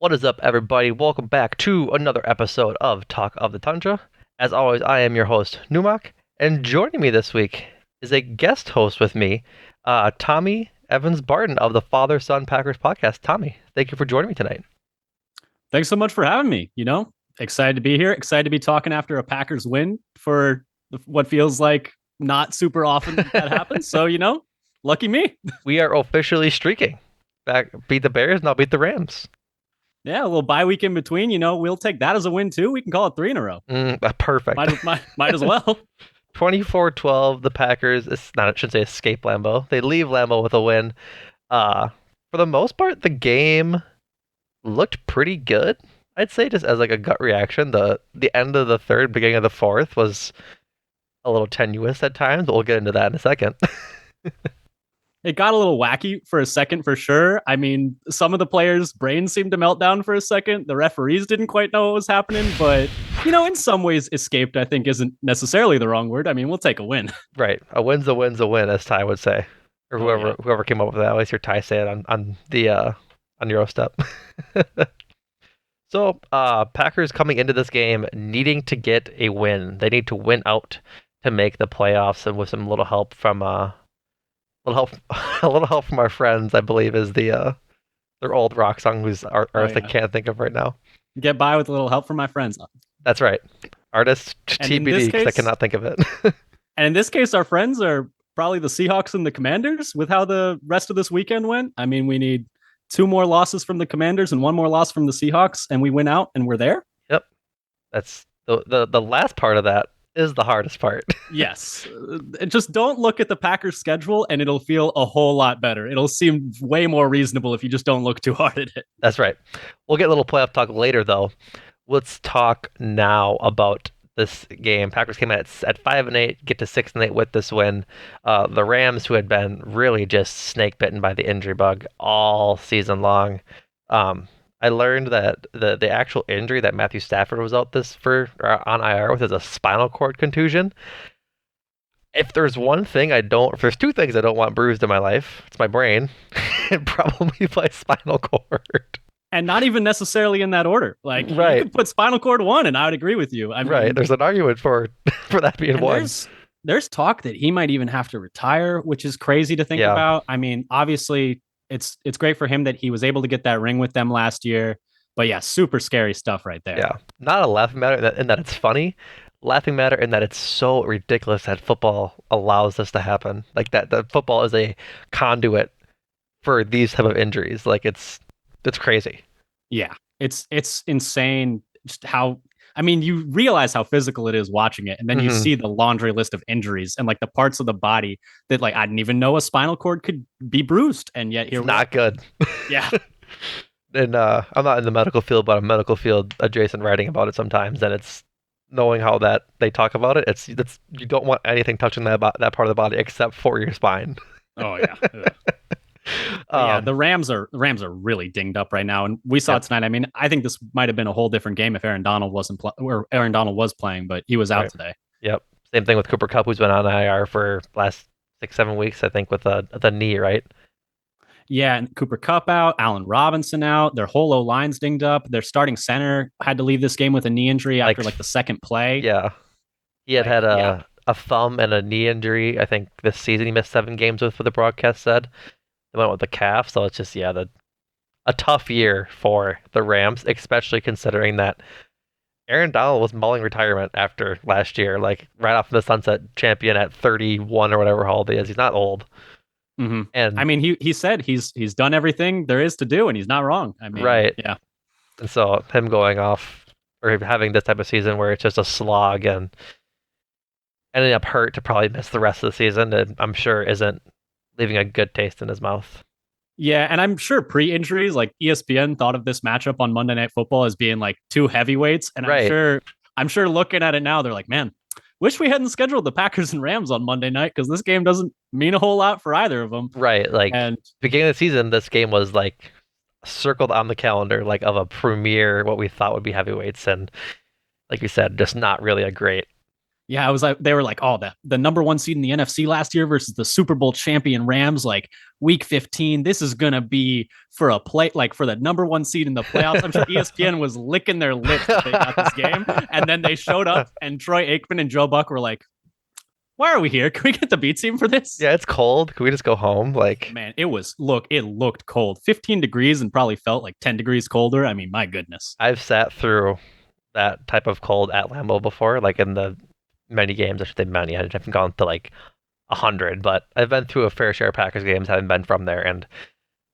What is up, everybody? Welcome back to another episode of Talk of the Tundra. As always, I am your host, Numac, and joining me this week is a guest host with me, Tommy Evans-Barton of the Father Son Packers podcast. Tommy, thank you for joining me tonight. Thanks so much for having me. Excited to be here. Excited to be talking after a Packers win for what feels like not super often that happens. So, lucky me. We are officially streaking. Back, beat the Bears, now beat the Rams. Yeah, a little bye week in between. We'll take that as a win too. We can call it 3 in a row. Perfect. Might as well. 24-12, the Packers, I shouldn't say escape Lambeau. They leave Lambeau with a win. For the most part, the game looked pretty good. I'd say just as like a gut reaction, the end of the third, beginning of the fourth was a little tenuous at times, but we'll get into that in a second. It got a little wacky for a second for sure. I mean, some of the players' brains seemed to melt down for a second. The referees didn't quite know what was happening, but in some ways, escaped, I think, isn't necessarily the wrong word. I mean, we'll take a win. Right. A win's a win's a win, as Ty would say. Or whoever Yeah. whoever came up with that. At least your Ty say it on Eurostep. So, Packers coming into this game needing to get a win. They need to win out to make the playoffs, and with some little help from a little help from our friends, I believe, is their old rock song, whose artist I can't think of right now. Get by with a little help from my friends. That's right. Artist TBD, because I cannot think of it. And in this case, our friends are probably the Seahawks and the Commanders with how the rest of this weekend went. I mean, we need 2 more losses from the Commanders and 1 more loss from the Seahawks, and we win out and we're there. Yep. That's the last part of that is the hardest part. Yes. Just don't look at the Packers schedule and it'll feel a whole lot better. It'll seem way more reasonable if you just don't look too hard at it. That's right. We'll get a little playoff talk later, though. Let's talk now about this game. Packers came at 5-8, get to 6-8 with this win. The Rams, who had been really just snake bitten by the injury bug all season long. I learned that the actual injury that Matthew Stafford was out on IR with is a spinal cord contusion. If there's 2 things I don't want bruised in my life, it's my brain and probably my spinal cord. And not even necessarily in that order. Like, right. You could put spinal cord 1 and I would agree with you. Right. There's an argument for that being 1. There's talk that he might even have to retire, which is crazy to think about. I mean, obviously, it's great for him that he was able to get that ring with them last year. But yeah, super scary stuff right there. Yeah. Not a laughing matter in that it's funny. Laughing matter in that it's so ridiculous that football allows this to happen. Like that football is a conduit for these type of injuries. Like it's crazy. Yeah. It's insane just how, I mean, you realize how physical it is watching it, and then you see the laundry list of injuries and like the parts of the body that like I didn't even know a spinal cord could be bruised, and yet here it's not good. Yeah. And I'm not in the medical field, but I'm medical field adjacent writing about it sometimes, and it's knowing how that they talk about it. It's you don't want anything touching that part of the body except for your spine. Oh yeah. The Rams are really dinged up right now, and we saw it tonight. I mean, I think this might have been a whole different game if Aaron Donald was playing, but he was out today. Yep. Same thing with Cooper Kupp, who's been on IR for last 6-7 weeks, I think, with the knee, right? Yeah, and Cooper Kupp out, Allen Robinson out. Their whole O-line's dinged up. Their starting center had to leave this game with a knee injury after the second play. Yeah, he had a thumb and a knee injury. I think this season he missed 7 games with what the broadcast said. They went with the calf, so it's just a tough year for the Rams, especially considering that Aaron Donald was mulling retirement after last year, like right off the sunset champion at 31 or whatever old he is. He's not old. Mm-hmm. And I mean, he said he's done everything there is to do, and he's not wrong. I mean, right. Yeah. And so him going off or having this type of season where it's just a slog and ending up hurt to probably miss the rest of the season, and I'm sure isn't leaving a good taste in his mouth. Yeah, and I'm sure pre-injuries, like ESPN thought of this matchup on Monday Night Football as being like 2 heavyweights, and right. I'm sure looking at it now, they're like, man, wish we hadn't scheduled the Packers and Rams on Monday night because this game doesn't mean a whole lot for either of them. Right, and beginning of the season, this game was like circled on the calendar like of a premier what we thought would be heavyweights, and like you said, just not really a great Yeah, I was like, they were like, oh, the number one seed in the NFC last year versus the Super Bowl champion Rams, like week 15. This is gonna be for a play, like for the number one seed in the playoffs. I'm sure ESPN was licking their lips that they got this game, and then they showed up, and Troy Aikman and Joe Buck were like, "Why are we here? Can we get the B team for this?" Yeah, it's cold. Can we just go home? Like, Man, it looked cold, 15 degrees, and probably felt like 10 degrees colder. I mean, my goodness. I've sat through that type of cold at Lambeau before, like in the many games. I should say many. I haven't gone to like 100, but I've been through a fair share of Packers games, having been from there, and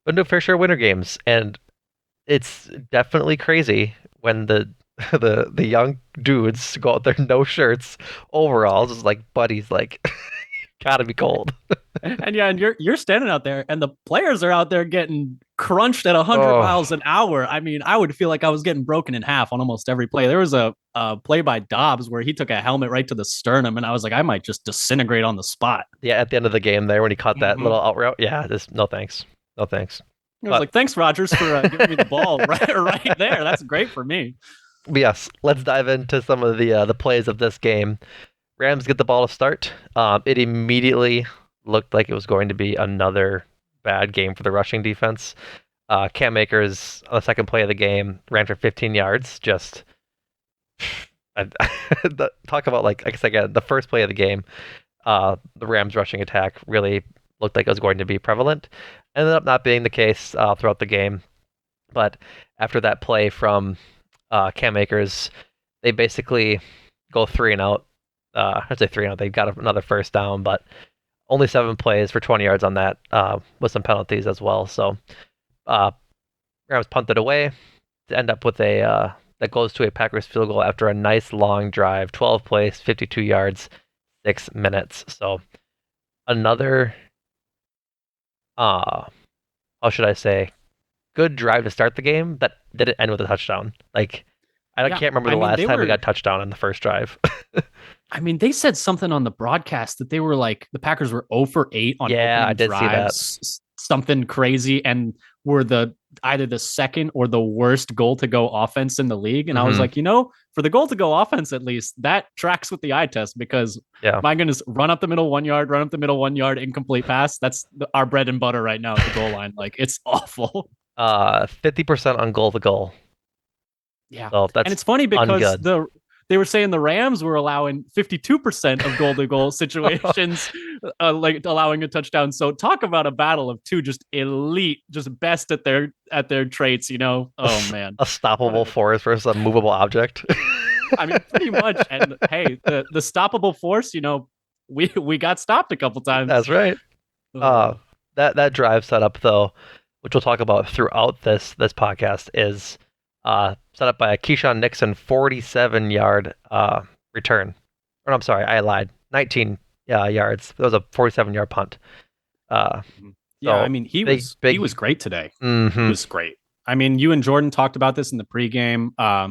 been to a fair share of Winter games, and it's definitely crazy when the the young dudes go out there no shirts, overalls, just like buddies, like gotta be cold. And yeah, and you're standing out there, and the players are out there getting crunched at 100 miles Oh, an hour. I mean, I would feel like I was getting broken in half on almost every play. There was a play by Doubs where he took a helmet right to the sternum, and I was like, I might just disintegrate on the spot. yeah, at the end of the game there when he caught that Mm-hmm. little out route, yeah, just no thanks, no thanks. I was But, like, thanks, Rogers, for giving me the ball right there. That's great for me. but yes, let's dive into some of the plays of this game. Rams get the ball to start. It immediately looked like it was going to be another bad game for the rushing defense. Cam Akers on the second play of the game ran for 15 yards. Just talk about like I guess again the first play of the game. The Rams rushing attack really looked like it was going to be prevalent. Ended up not being the case throughout the game. But after that play from Cam Akers, they basically go 3-and-out. I'd say 3-and-out. They got another first down, but only 7 plays for 20 yards on that with some penalties as well. So uh, Rams punted away to end up with a that goes to a Packers field goal after a nice long drive, 12 plays, 52 yards, 6 minutes. So another how should I say, good drive to start the game that didn't end with a touchdown. Like I Yeah, can't remember I the mean, last they time we were got touchdown in the first drive. I mean, they said something on the broadcast that they were like the Packers were 0 for 8 on Yeah, I opening did see that. drives, something crazy, and were the either the second or the worst goal to go offense in the league. And I was Hmm. like, for the goal to go offense, at least that tracks with the eye test because Yeah. my goodness, run up the middle 1 yard, run up the middle 1 yard, incomplete pass. That's our bread and butter right now at the goal line. Like it's awful. 50% on goal to goal. Yeah. So And that's it's funny because ungood. they were saying the Rams were allowing 52% of goal to goal situations, like allowing a touchdown. So talk about a battle of two just elite, just best at their traits, Oh man. A What stoppable a force versus a movable object. I mean, pretty much. And hey, the stoppable force, we got stopped a couple That's times. right. Uh, Oh, that drive setup though, which we'll talk about throughout this podcast, is set up by a Keyshawn Nixon 47-yard return. Or I'm sorry, I lied. 19 yards. That was a 47-yard punt. Uh, yeah, I so mean, he big, was he big. was great today. He Mm-hmm. was great. I mean, you and Jordan talked about this in the pregame,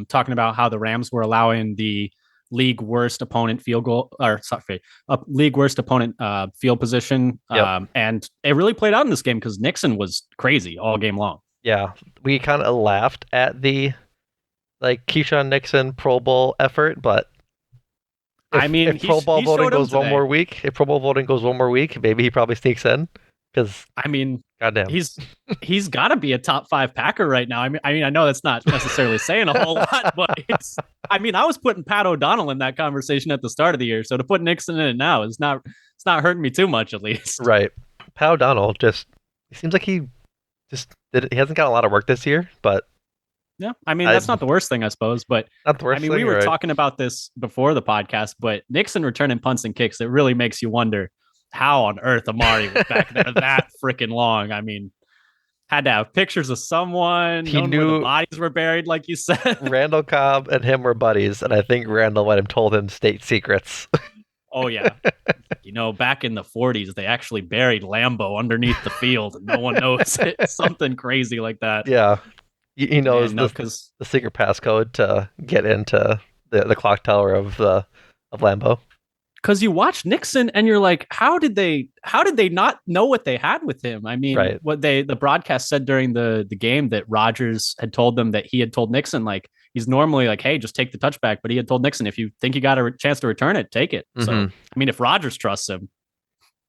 talking about how the Rams were allowing the league worst opponent field goal, or sorry, league worst opponent field position, Yep. and it really played out in this game because Nixon was crazy all game long. Yeah. We kind of laughed at the like Keyshawn Nixon Pro Bowl effort, but I mean, if Pro Bowl he voting showed him goes one today. more week, if Pro Bowl voting goes one more week, maybe he probably sneaks in. Because I mean, goddamn. he's he's got to be a top 5 Packer right now. I mean, I know that's not necessarily saying a whole lot, but it's. I mean, I was putting Pat O'Donnell in that conversation at the start of the year, so to put Nixon in it now is not. It's not hurting me too much, at least. Right. Pat O'Donnell just he seems like he hasn't got a lot of work this year, but Yeah, I mean I that's not the worst thing, I suppose. But not the I worst mean, we thing, were right? talking about this before the podcast, but Nixon returning punts and kicks, it really makes you wonder how on earth Amari was back there that freaking long. I mean, had to have pictures of someone, He known where the knew bodies were buried, like you said. Randall Cobb and him were buddies, and I think Randall let him told him state secrets. Oh yeah, back in the 40s, they actually buried Lambo underneath the field, and no one knows it. Something crazy like that. Yeah. He knows Man, no, because the secret passcode to get into the clock tower of Lambeau. because you watch Nixon and you're like, how did they not know what they had with him? I mean, Right. what the broadcast said during the game that Rodgers had told them that he had told Nixon like he's normally like, hey, just take the touchback, but he had told Nixon if you think you got a chance to return it, take it. So Mm-hmm. I mean, if Rodgers trusts him,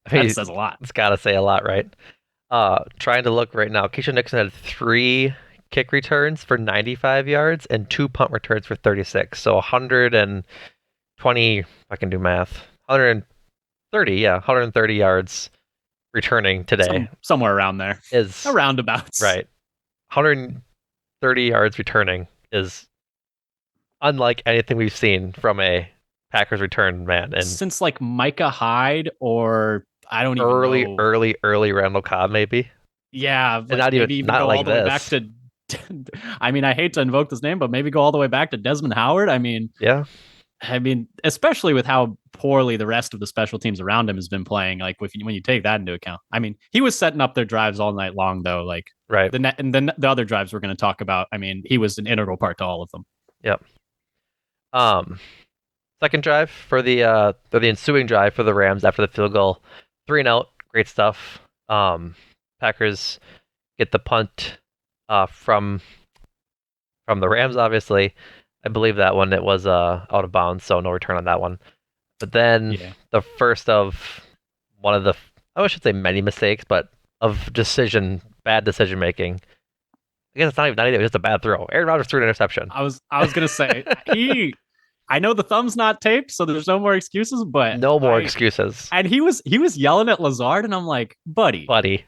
I that mean, says a lot. it's got to say a lot, right? Trying to look right now. Keisha Nixon had 3 kick returns for 95 yards and 2 punt returns for 36. So 120, if I can do math, 130, yeah, 130 yards returning today Somewhere around there, is around abouts. right. 130 yards returning is unlike anything we've seen from a Packers return man. And Since like Micah Hyde or I don't even early, know. early, early Randall Cobb, maybe. Yeah, And like not even, maybe even not go all like the way back this. to. I mean, I hate to invoke this name, but maybe go all the way back to Desmond Howard. Yeah. I mean, especially with how poorly the rest of the special teams around him has been playing. Like when you take that into account, I mean, he was setting up their drives all night long, though. Like Right. and then the other drives we're going to talk about. I mean, he was an integral part to all of them. Yep. Um, Second drive for the ensuing drive for the Rams after the field goal, 3-and-out, great stuff. Packers get the punt from the Rams, obviously. I believe that one it was out of bounds, so no return on that one. But then Yeah. the first of one of the I should say many mistakes, but of bad decision making. I guess it's not even just a bad throw. Aaron Rodgers threw an interception. I was gonna say I know the thumb's not taped, so there's no more excuses. But No more excuses, he was yelling at Lazard, and I'm like, buddy, buddy.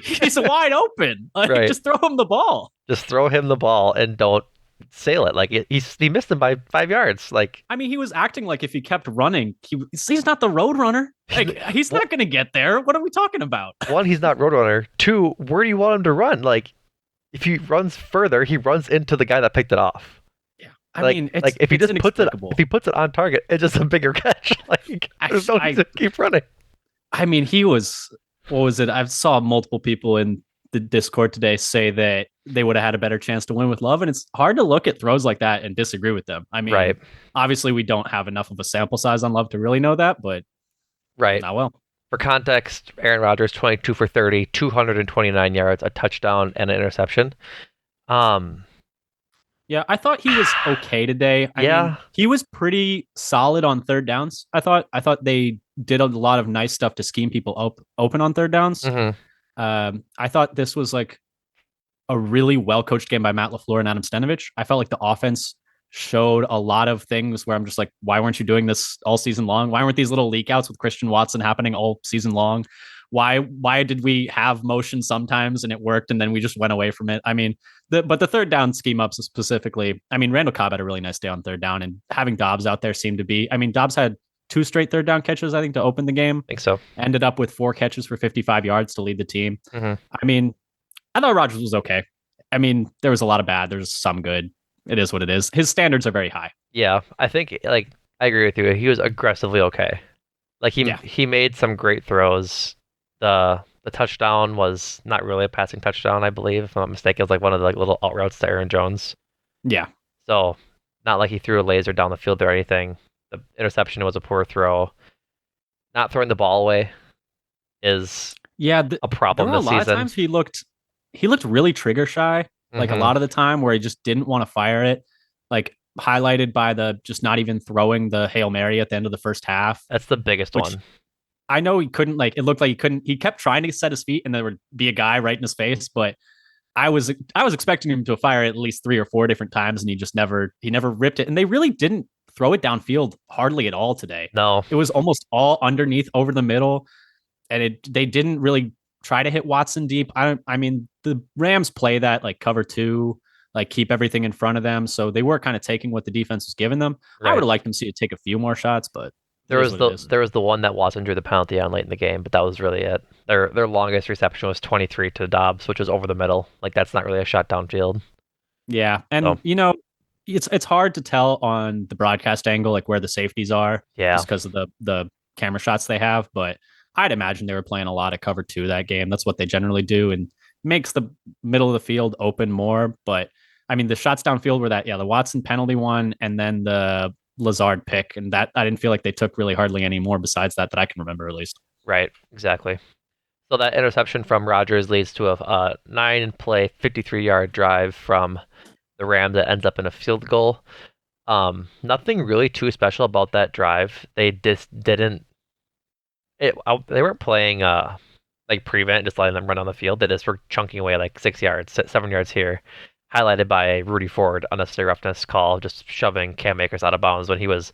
he's wide open. Like, Right. just throw him the ball. Just throw him the ball and don't sail it. Like he missed him by 5 yards. Like I mean, he was acting like if he kept running, he's not the road runner. Like he's not going to get there. What are we talking about? one, he's not Roadrunner. Two, where do you want him to run? Like if he runs further, he runs into the guy that picked it off. Yeah, I mean, like if he just inexplicable. if he puts it on target, it's just a bigger catch. Like there's no need to keep running. I mean, he was. What was it? I saw multiple people in the Discord today say that they would have had a better chance to win with Love, and it's hard to look at throws like that and disagree with them. I mean, right. Obviously, we don't have enough of a sample size on Love to really know that, but right. not well. For context, Aaron Rodgers 22 for 30, 229 yards, a touchdown, and an interception. Yeah, I thought he was okay today. I mean, he was pretty solid on third downs. I thought they did a lot of nice stuff to scheme people open on third downs. Mm-hmm. I thought this was like a really well coached game by Matt LaFleur and Adam Stenavich. I felt like the offense showed a lot of things where I'm just like, why weren't you doing this all season long? Why weren't these little leak outs with Christian Watson happening all season long? Why did we have motion sometimes and it worked and then we just went away from it? I mean, but the third down scheme ups specifically, I mean, Randall Cobb had a really nice day on third down, and having Doubs out there seemed to be, I mean, Doubs had 2 straight third down catches, I think, to open the game. I think so. Ended up with 4 catches for 55 yards to lead the team. Mm-hmm. I mean, I thought Rodgers was okay. I mean, there was a lot of bad. There's some good. It is what it is. His standards are very high. Yeah, I think I agree with you. He was aggressively okay. Like he made some great throws. The touchdown was not really a passing touchdown, I believe, if I'm not mistaken. It was like one of the little out routes to Aaron Jones. Yeah. So not like he threw a laser down the field or anything. The interception was a poor throw. Not throwing the ball away is a problem this season. A lot of times he looked really trigger shy. Like a lot of the time where he just didn't want to fire it. Like highlighted by the just not even throwing the Hail Mary at the end of the first half. That's the biggest one. I know he couldn't, it looked like he couldn't, he kept trying to set his feet and there would be a guy right in his face, but I was expecting him to fire at least 3 or 4 different times and he never ripped it. And they really didn't throw it downfield hardly at all today. No. It was almost all underneath over the middle. And they didn't really try to hit Watson deep. I mean, the Rams play that like cover 2, like keep everything in front of them. So they were kind of taking what the defense was giving them. Right. I would have liked them to take a few more shots, but there was the one that Watson drew the penalty on late in the game, but that was really it. Their longest reception was 23 to Doubs, which was over the middle. Like that's not really a shot downfield. Yeah, and it's hard to tell on the broadcast angle like where the safeties are, just because of the camera shots they have. But I'd imagine they were playing a lot of cover 2 that game. That's what they generally do, and makes the middle of the field open more. But I mean, the shots downfield were the Watson penalty one, and then the Lazard pick, and that I didn't feel like they took really hardly any more besides that I can remember at least. Right, exactly. So that interception from Rodgers leads to a 9-play, 53-yard drive from the Rams that ends up in a field goal. Nothing really too special about that drive. They just didn't. They weren't playing like prevent, just letting them run on the field. They just were chunking away like 6 yards, 7 yards here, highlighted by a Rudy Ford unnecessary roughness call, just shoving Cam Akers out of bounds when he was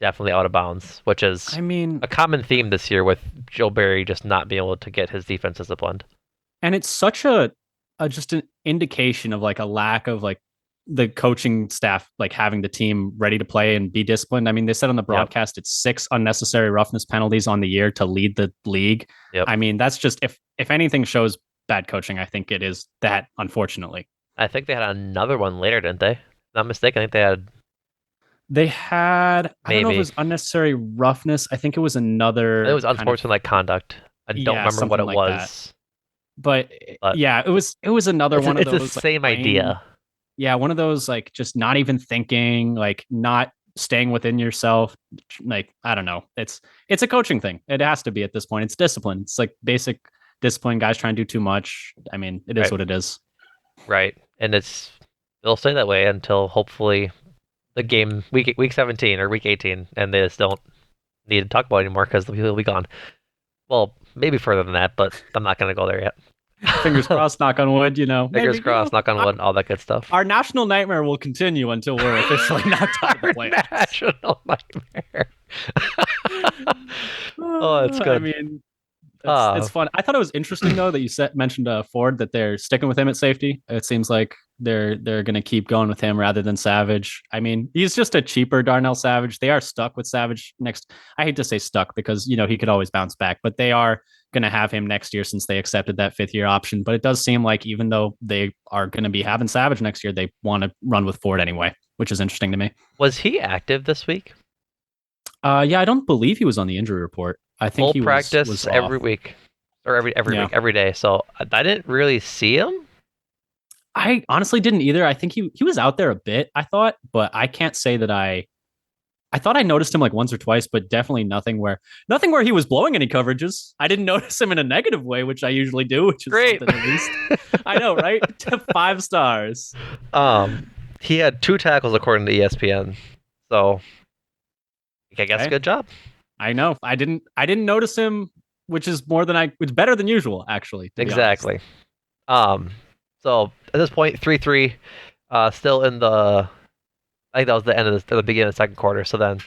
definitely out of bounds, which is I mean, a common theme this year with Joe Barry just not being able to get his defense disciplined. and it's such a just an indication of like a lack of like the coaching staff like having the team ready to play and be disciplined. I mean, they said on the Yep. broadcast it's 6 unnecessary roughness penalties on the year to lead the league. Yep. I mean, that's just if anything shows bad coaching, I think it is that, unfortunately. I think they had another one later, didn't they? Not mistaken. I think they had I don't know if it maybe. was unnecessary roughness. I think it was It another was kind of, unsportsmanlike conduct. I don't yeah, remember what something it like that. was, But but yeah, it was another one of it's the those like same plain, idea. yeah, one of those like just not even thinking, like not staying within yourself. Like, I don't know. It's a coaching thing. It has to be at this point. It's discipline. It's like basic discipline. Guys trying to do too much. I mean, it is Right. what it is. Right. And it'll stay that way until hopefully the game week 17 or week 18, and they just don't need to talk about it anymore because the people will be gone. Well, maybe further than that, but I'm not going to go there yet. Fingers crossed, knock on wood, Fingers maybe, crossed, knock on wood, all that good stuff. our national nightmare will continue until we're officially knocked out of the Our playoffs. national nightmare. Oh, it's I good. mean, Uh, it's fun. I thought it was interesting though that you mentioned Ford, that they're sticking with him at safety. It seems like they're going to keep going with him rather than Savage. I mean, he's just a cheaper Darnell Savage. They are stuck with Savage next. I hate to say stuck because he could always bounce back, but they are going to have him next year since they accepted that 5th-year option. But it does seem like even though they are going to be having Savage next year, they want to run with Ford anyway, which is interesting to me. was he active this week? Yeah, I don't believe he was on the injury report. I think Full he was practice off. every week, or every Yeah. week, every day. So I didn't really see him. I honestly didn't either. I think he was out there a bit, I thought, but I can't say that I thought I noticed him like once or twice, but definitely nothing where he was blowing any coverages. I didn't notice him in a negative way, which I usually do, which is Great. something at least. I know, right? 5 stars. He had 2 tackles according to ESPN. So I guess Okay. good job. I know. I didn't notice him, which is it's better than usual, actually. Exactly. So at this point, 3-3, still in the. I think that was the end of the beginning of the second quarter. So then,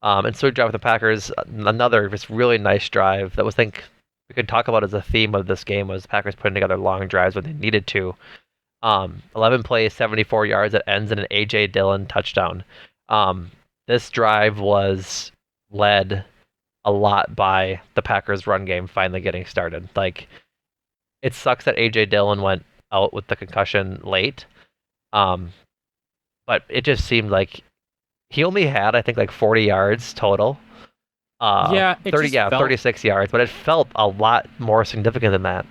and so we drive with the Packers. Another just really nice drive that was we could talk about as a theme of this game was the Packers putting together long drives when they needed to. 11 plays, 74 yards. That ends in an A.J. Dillon touchdown. This drive was led a lot by the Packers' run game finally getting started. Like, it sucks that A.J. Dillon went out with the concussion late. But it just seemed like he only had, I think, like 40 yards total. Yeah, 36 yards, but it felt a lot more significant than that.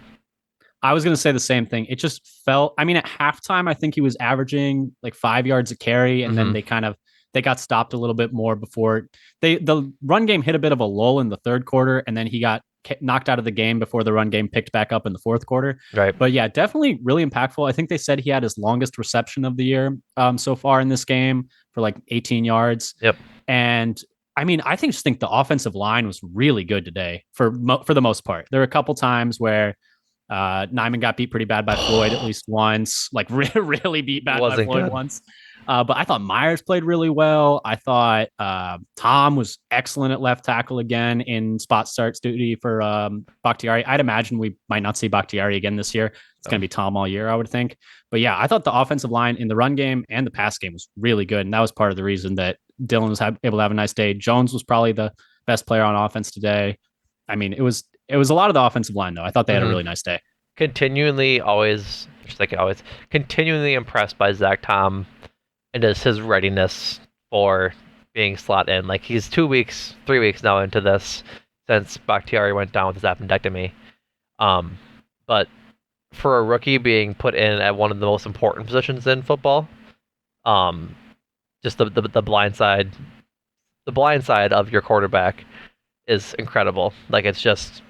I was going to say the same thing. It just felt, I mean, at halftime, I think he was averaging like 5 yards a carry, and then they got stopped a little bit more before the run game hit a bit of a lull in the third quarter, and then he got knocked out of the game before the run game picked back up in the fourth quarter. Right. But yeah, definitely really impactful. I think they said he had his longest reception of the year so far in this game for like 18 yards. Yep. And I mean, I just think the offensive line was really good today for the most part. There were a couple times where Nyman got beat pretty bad by Floyd at least once, like really beat bad by Floyd good. once. But I thought Myers played really well. I thought Tom was excellent at left tackle again in spot starts duty for Bakhtiari. I'd imagine we might not see Bakhtiari again this year. It's going to be Tom all year, I would think. But yeah, I thought the offensive line in the run game and the pass game was really good. And that was part of the reason that Dillon was able to have a nice day. Jones was probably the best player on offense today. I mean, it was a lot of the offensive line, though. I thought they had a really nice day. Continually impressed by Zach Tom and just his readiness for being slot in. Like, he's 3 weeks now into this since Bakhtiari went down with his appendectomy. But for a rookie being put in at one of the most important positions in football, just the blind side the blind side of your quarterback is incredible. Like it's just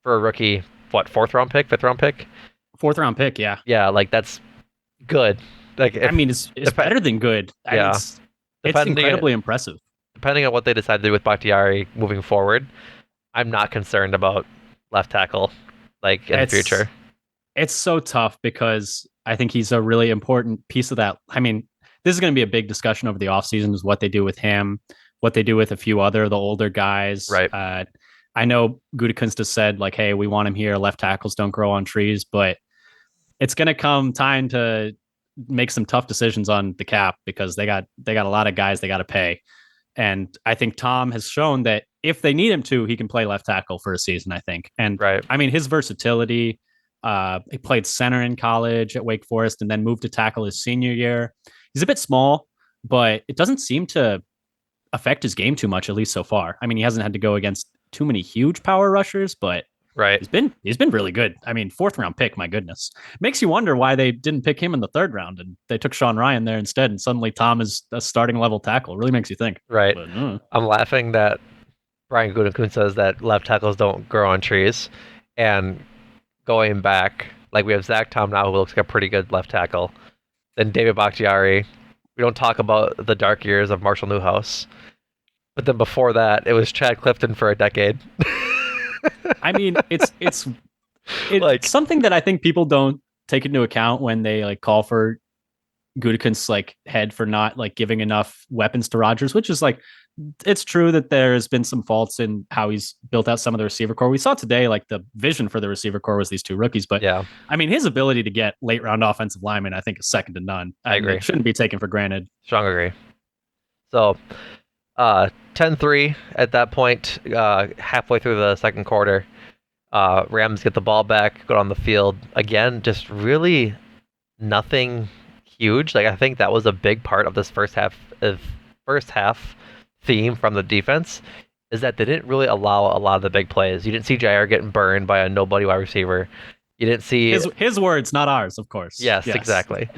for a rookie, what, fourth round pick, fifth round pick? Fourth round pick, yeah. Yeah, like that's good. Like I mean, it's better than good. Yeah. It's incredibly impressive. Depending on what they decide to do with Bakhtiari moving forward, I'm not concerned about left tackle like in the future. It's so tough because I think he's a really important piece of that. I mean, this is going to be a big discussion over the offseason is what they do with him, what they do with a few other the older guys. Right. I know Gutekunst has said like, hey, we want him here. Left tackles don't grow on trees, but it's going to come time to make some tough decisions on the cap because they got a lot of guys they got to pay. And I think Tom has shown that if they need him to, he can play left tackle for a season, I think. And right. I mean, his versatility, he played center in college at Wake Forest and then moved to tackle his senior year. He's a bit small, but it doesn't seem to affect his game too much, at least so far. I mean, he hasn't had to go against too many huge power rushers, but right, he's been really good. I mean, fourth round pick, my goodness. Makes you wonder why they didn't pick him in the third round and they took Sean Ryan there instead, and suddenly Tom is a starting level tackle. It really makes you think. Right. But, I'm laughing that Brian Gutekunst says that left tackles don't grow on trees, and going back, like we have Zach Tom now, who looks like a pretty good left tackle. Then David Bakhtiari. We don't talk about the dark years of Marshall Newhouse. But then before that, it was Chad Clifton for a decade. I mean, it's like something that I think people don't take into account when they like call for Gutekunst's like head for not like giving enough weapons to Rodgers, which is like, it's true that there's been some faults in how he's built out some of the receiver core. We saw today, like the vision for the receiver core was these two rookies, but yeah, I mean, his ability to get late round offensive linemen, I think is second to none. I agree. It shouldn't be taken for granted. Strong agree. So, 10-3 at that point, halfway through the second quarter. Rams get the ball back, go on the field. Again, just really nothing huge. Like I think that was a big part of this first half theme from the defense is that they didn't really allow a lot of the big plays. You didn't see Jair getting burned by a nobody wide receiver. You didn't see his words, not ours, of course. Yes, exactly.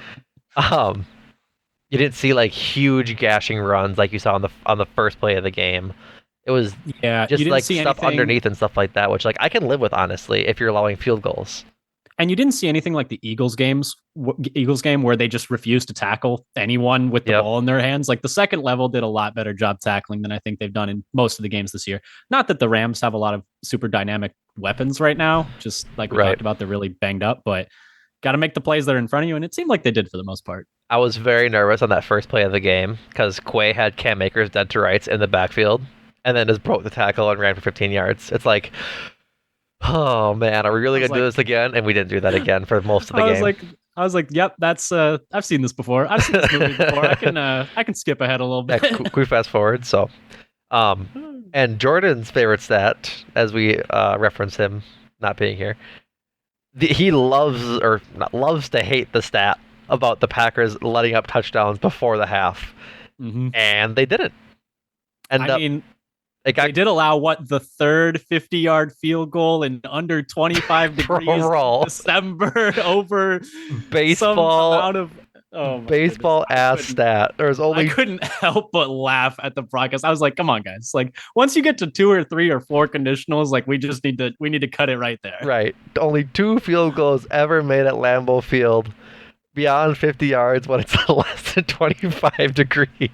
You didn't see like huge gashing runs like you saw on the first play of the game. It was just like stuff underneath and stuff like that, which like I can live with honestly if you're allowing field goals. And you didn't see anything like the Eagles game where they just refused to tackle anyone with the ball in their hands. Like the second level did a lot better job tackling than I think they've done in most of the games this year. Not that the Rams have a lot of super dynamic weapons right now, just like we talked about, they're really banged up, but got to make the plays that are in front of you. And it seemed like they did for the most part. I was very nervous on that first play of the game because Quay had Cam Akers dead to rights in the backfield and then just broke the tackle and ran for 15 yards. It's like, oh man, are we really gonna do this again? And we didn't do that again for most of the game. I was like, yep, that's I've seen this before. I've seen this movie before. I can skip ahead a little bit. Can we fast forward? So, and Jordan's favorite stat, as we reference him not being here, he loves to hate the stat about the Packers letting up touchdowns before the half, and they didn't. And they did allow the third 50-yard field goal in under 25 degrees in December over baseball ass stat. I couldn't help but laugh at the broadcast. I was like, come on, guys. Like once you get to 2 or 3 or 4 conditionals, like we need to cut it right there. Right. Only 2 field goals ever made at Lambeau Field beyond 50 yards when it's less than 25 degrees.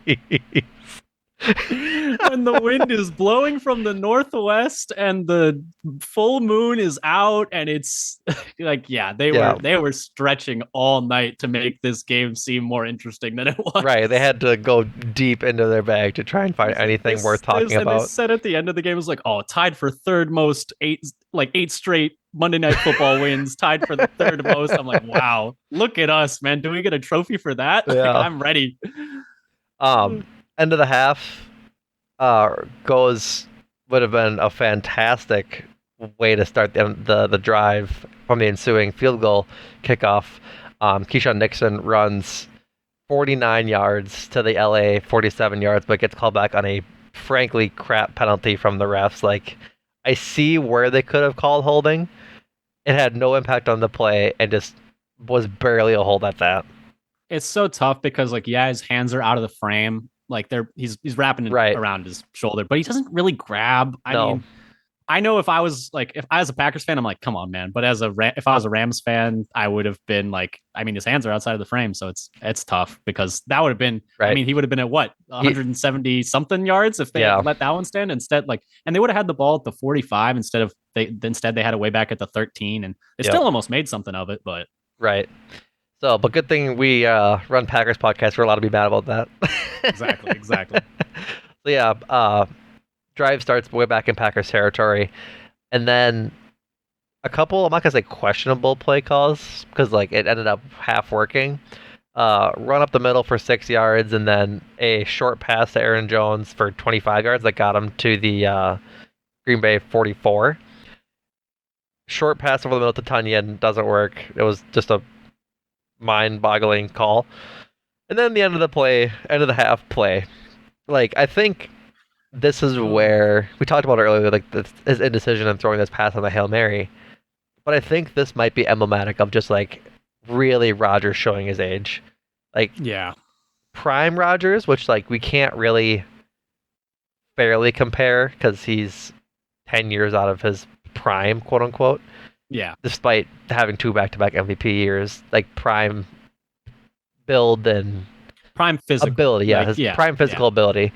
When the wind is blowing from the northwest and the full moon is out and it's like they were stretching all night to make this game seem more interesting than it was. Right, they had to go deep into their bag to try and find anything worth talking about. They said at the end of the game, it was like, oh, tied for third most 8 straight Monday Night Football wins, tied for the third most. I'm like, wow, look at us, man. Do we get a trophy for that? Yeah. Like, I'm ready. End of the half would have been a fantastic way to start the drive from the ensuing field goal kickoff. Keyshawn Nixon runs 49 yards to the LA 47 yards, but gets called back on a frankly crap penalty from the refs. Like, I see where they could have called holding. It had no impact on the play and just was barely a hold at that. It's so tough because his hands are out of the frame. like he's wrapping it Right. around his shoulder, but he doesn't really grab. I No. mean, I know if I was a Packers fan, I'm like, come on, man. But if I was a Rams fan, I would have been like, I mean, his hands are outside of the frame, so it's tough because that would have been. I Right. mean, he would have been at what He, 170 something yards if they yeah. had let that one stand instead. Like, and they would have had the ball at the 45 instead they had it way back at the 13, and they Yep. still almost made something of it. But Right. So, but good thing we run Packers podcast. We're allowed to be mad about that. exactly. So yeah, drive starts way back in Packers territory, and then a couple, I'm not gonna say questionable play calls because like it ended up half working. Run up the middle for 6 yards, and then a short pass to Aaron Jones for 25 yards that got him to the Green Bay 44. Short pass over the middle to Tunyon doesn't work. It was just a mind-boggling call. And then the end of the half play. Like I think this is where we talked about it earlier, like his indecision in throwing this pass on the Hail Mary. But I think this might be emblematic of just like really Rodgers showing his age. Like yeah, prime Rodgers, which like we can't really fairly compare because he's 10 years out of his prime, quote unquote. yeah, Despite having two back-to-back MVP years, like prime build and prime physical ability, his prime physical ability.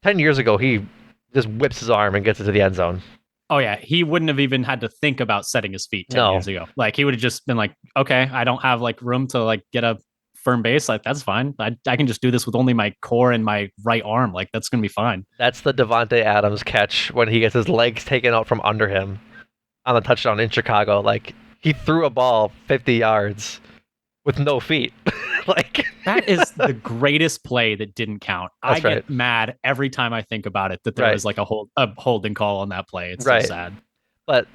10 years ago, he just whips his arm and gets into the end zone. Oh yeah, he wouldn't have even had to think about setting his feet 10 years ago. Like he would have just been like, okay, I don't have like room to like get a firm base. Like that's fine. I can just do this with only my core and my right arm. Like that's gonna be fine. That's the Devontae Adams catch when he gets his legs taken out from under him on the touchdown in Chicago. Like he threw a ball 50 yards with no feet. Like that is the greatest play that didn't count. I get mad every time I think about it that there was like a holding call on that play. It's so sad. But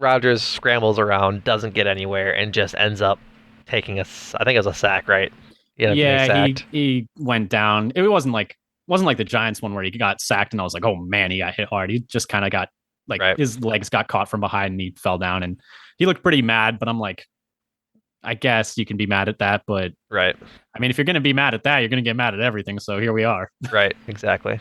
Rodgers scrambles around, doesn't get anywhere, and just ends up taking I think it was a sack, right? Yeah, he went down. It wasn't like the Giants one where he got sacked and I was like, oh man, he got hit hard. He just kind of got like his legs got caught from behind and he fell down and he looked pretty mad. But I'm like, I guess you can be mad at that, but I mean, if you're going to be mad at that, you're going to get mad at everything. So here we are. Right, exactly.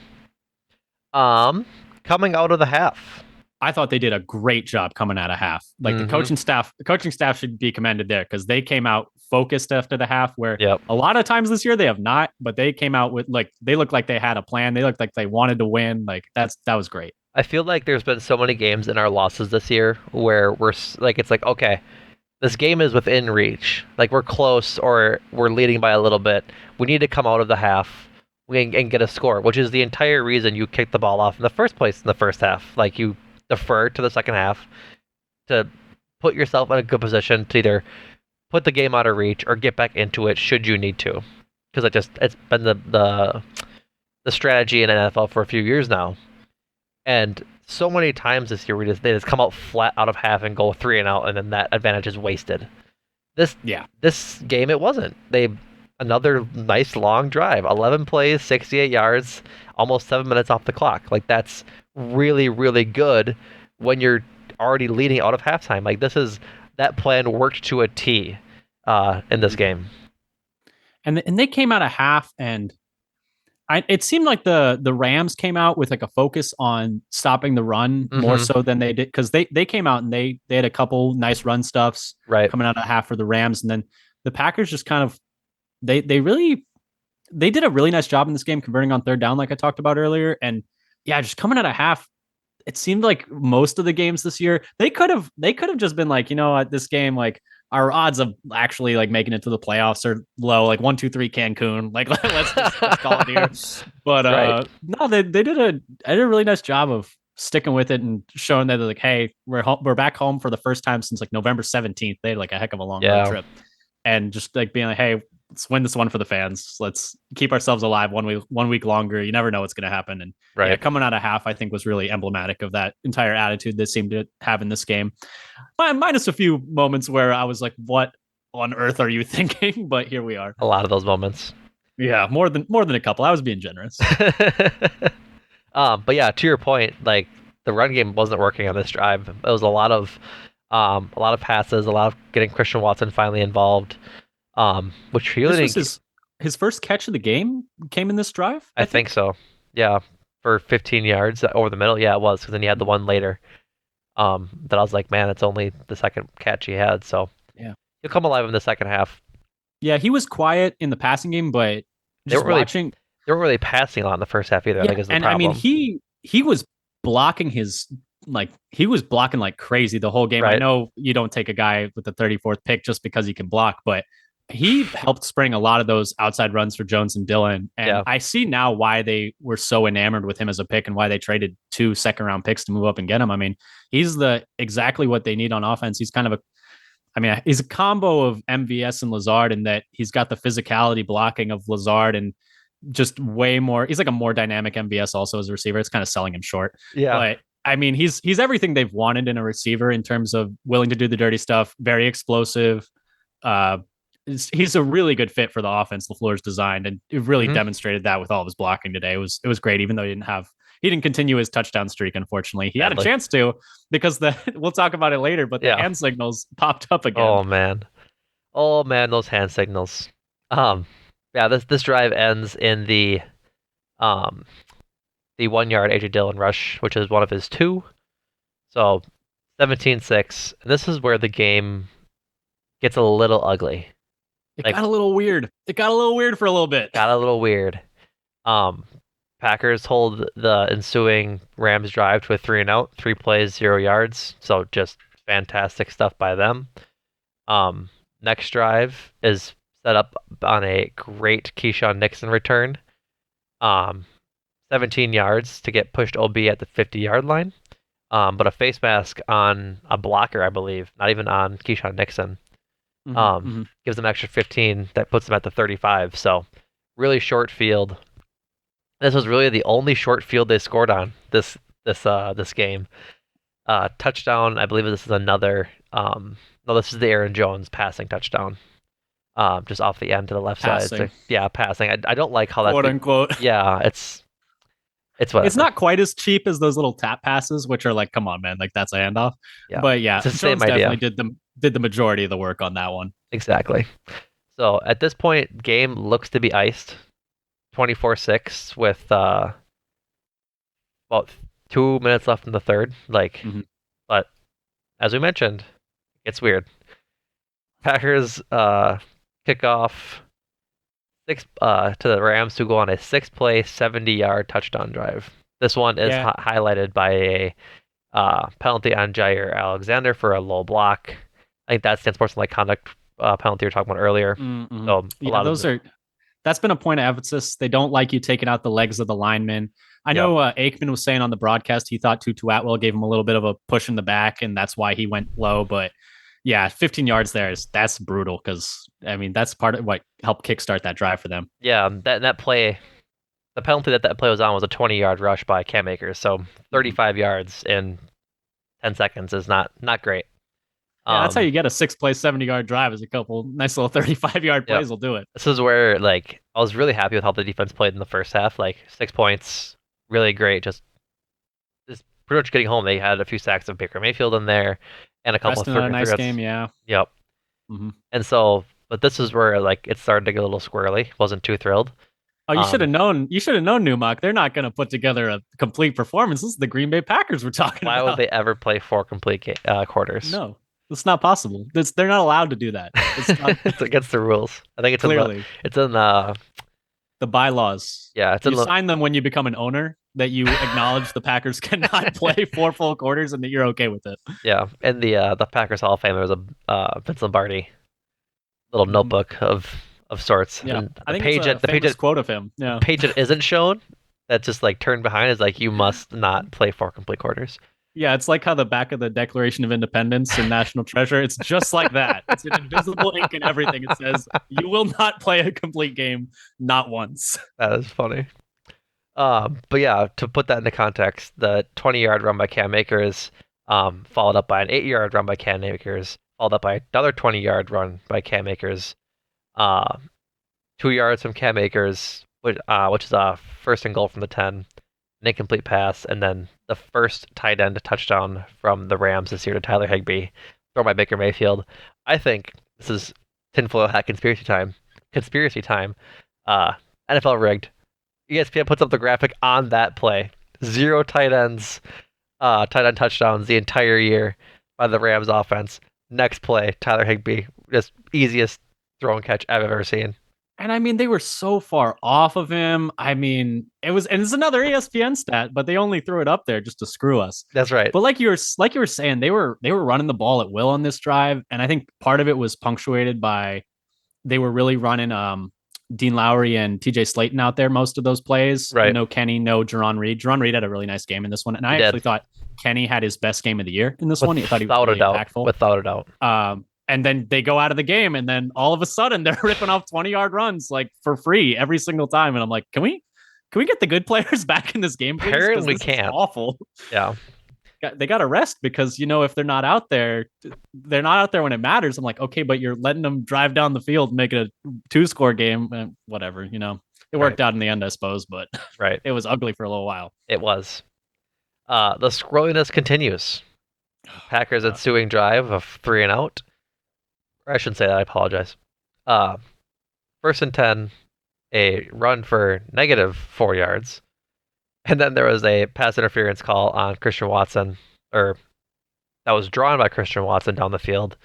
Coming out of the half, I thought they did a great job coming out of half. Like the coaching staff should be commended there because they came out focused after the half. Where a lot of times this year they have not, but they came out with like they looked like they had a plan. They looked like they wanted to win. Like that was great. I feel like there's been so many games in our losses this year where we're like, it's like, okay, this game is within reach. Like we're close or we're leading by a little bit. We need to come out of the half and get a score, which is the entire reason you kicked the ball off in the first place in the first half. Like you defer to the second half to put yourself in a good position to either put the game out of reach or get back into it should you need to. Because it's been the strategy in NFL for a few years now. And so many times this year they just come out flat out of half and go 3 and out, and then that advantage is wasted. This game it wasn't. Another nice long drive, 11 plays, 68 yards, almost 7 minutes off the clock. Like that's really, really good when you're already leading out of halftime. Like that plan worked to a T in this game. And they came out of half and it seemed like the Rams came out with like a focus on stopping the run more so than they did because they came out and they had a couple nice run stuffs coming out of half for the Rams, and then the Packers just kind of they did a really nice job in this game converting on third down like I talked about earlier, and just coming out of half, it seemed like most of the games this year they could have just been like, you know what, this game like our odds of actually like making it to the playoffs are low, like 1, 2, 3 Cancun. Like let's call it here. But no, they did a really nice job of sticking with it and showing that like, hey, we're back home for the first time since like November 17th. They had like a heck of a long road trip, and just like being like, hey, let's win this one for the fans. Let's keep ourselves alive 1 week longer. You never know what's going to happen. And coming out of half, I think was really emblematic of that entire attitude they seemed to have in this game. Minus a few moments where I was like, what on earth are you thinking? But here we are. A lot of those moments. Yeah, more than a couple. I was being generous. But yeah, to your point, like the run game wasn't working on this drive. It was a lot of passes, a lot of getting Christian Watson finally involved. Which really his first catch of the game came in this drive, I I think think. so. Yeah, for 15 yards over the middle. Yeah, it was because then he had the one later. That I was like, man, it's only the second catch he had, so Yeah. he'll come alive in the second half. Yeah, he was quiet in the passing game, but They just weren't really watching, they weren't really passing a lot in the first half either. I think yeah, is the and I mean problem. he was blocking his he was blocking like crazy the whole game. I Right? know you don't take a guy with the 34th pick just because he can block, but he helped spring a lot of those outside runs for Jones and Dillon. And Yeah. I see now why they were so enamored with him as a pick and why they traded 2 second-round picks to move up and get him. I mean, he's the exactly what they need on offense. He's kind of a he's a combo of MVS and Lazard in that he's got the physicality blocking of Lazard and just way more. He's like a more dynamic MVS also as a receiver. It's kind of selling him short, Yeah. but I mean, he's everything they've wanted in a receiver in terms of willing to do the dirty stuff, very explosive. Uh, he's a really good fit for the offense LaFleur's designed, and it really Hmm. demonstrated that with all of his blocking today. It was great, even though he didn't continue his touchdown streak. Unfortunately, he had a Sadly. chance to because the we'll talk about it later, but the Yeah. hand signals popped up again. Oh man. Oh man, those hand signals. Um, yeah, this drive ends in um the 1 yard AJ Dillon rush, which is one of his two. So 17-6. And this is where the game gets a little ugly. It Like got a little weird. It got a little weird for a little bit. got a little weird. Um, Packers hold the ensuing Rams drive to a 3-and-out, 3 plays, 0 yards. So just fantastic stuff by them. Um, Next drive is set up on a great Keyshawn Nixon return. Um, 17 yards to get pushed OB at the 50-yard line. But a face mask on a blocker, I believe, not even on Keyshawn Nixon. Mm-hmm, mm-hmm. Gives them an extra 15 that puts them at the 35. So really short field. This was really the only short field they scored on this game. Touchdown, I believe this is another. No, this is the Aaron Jones passing touchdown. Just off the end to the left side. So, Passing, yeah, passing. I don't like how quote that's. unquote. Yeah, it's It's whatever. not quite as cheap as those little tap passes, which are like, come on, man, like that's a handoff. Yeah, But it's yeah, the same Jones idea. definitely did the majority of the work on that one. Exactly. So at this point, game looks to be iced. 24-6 with about 2 minutes left in the third. Mm-hmm. But as we mentioned, it's weird. Packers kick off to the Rams to go on a 6-play, 70-yard touchdown drive. This one is Yeah, highlighted by a penalty on Jair Alexander for a low block. I think that's the sportsmanlike conduct penalty we were talking about earlier. mm-hmm. So a Yeah, lot of those are. That's been a point of emphasis. They don't like you taking out the legs of the linemen. I yep. know Aikman was saying on the broadcast he thought Tutu Atwell gave him a little bit of a push in the back, and that's why he went low. But yeah, 15 yards there that's brutal because I mean that's part of what helped kickstart that drive for them. Yeah, that play, the penalty that play was on was a 20-yard rush by Cam Akers. So 35 yards in 10 seconds is not great. Yeah, that's how you get a 6-play, 70-yard drive. Is a couple nice little 35-yard Yep. plays will do it. This is where I was really happy with how the defense played in the first half. 6 points, really great. Just pretty much getting home. They had a few sacks of Baker Mayfield in there, and a couple of Preston had a nice threats. game, yeah. Yep. Mm-hmm. And so, but this is where it started to get a little squirrely. Wasn't too thrilled. Oh, you should have known. You should have known, Numac. They're not going to put together a complete performance. This is the Green Bay Packers we're talking Why about. would they ever play 4 complete quarters? No, it's not possible. They're not allowed to do that. It's not It's against the rules. I think clearly it's in the bylaws. yeah, it's in You the sign them when you become an owner that you acknowledge the Packers cannot play 4 full quarters and that you're okay with it. yeah, in the Packers Hall of Fame there was a Vince Lombardi little notebook of sorts. Yeah, And I the think page it's a the page famous quote of him. Yeah, page that isn't shown that just turned behind is you must not play 4 complete quarters. yeah. It's like how the back of the Declaration of Independence and National Treasure. It's just like that. It's in invisible ink and everything. It says you will not play a complete game, not once. That is funny. But yeah, to put that into context, the 20-yard run by Cam Akers, followed up by an 8-yard run by Cam Akers, followed up by another 20-yard run by Cam Akers, 2 yards from Cam Akers, which is a first and goal from the 10, an incomplete pass, and then the first tight end touchdown from the Rams this year to Tyler Higbee, thrown by Baker Mayfield. I think this is tinfoil hat conspiracy time. Uh, NFL rigged. ESPN puts up the graphic on that play. 0 tight ends, tight end touchdowns the entire year by the Rams offense. Next play, Tyler Higbee, just easiest throw and catch I've ever seen. And I mean, they were so far off of him. I mean, and it's another ESPN stat, but they only threw it up there just to screw us. That's right. But like you were saying, they were running the ball at will on this drive, and I think part of it was punctuated by they were really running Dean Lowry and TJ Slayton out there most of those plays. Right. No Kenny, no Jerron Reed. Jerron Reed had a really nice game in this one, and I actually thought Kenny had his best game of the year in this one. I thought he was really impactful. Without a doubt. And then they go out of the game, and then all of a sudden they're ripping off 20-yard runs like for free every single time. And I'm like, can we get the good players back in this game, please? Apparently we can't. Awful. Yeah. They got to rest because, if they're not out there when it matters. I'm like, okay, but you're letting them drive down the field, make it a 2-score game, whatever, It worked out in the end, I suppose, but right. It was ugly for a little while. It was. The scrolliness continues. Packers ensuing drive of 3 and out. Or I shouldn't say that, I apologize. 1st and 10, a run for -4 yards. And then there was a pass interference call on Christian Watson, or that was drawn by Christian Watson down the field.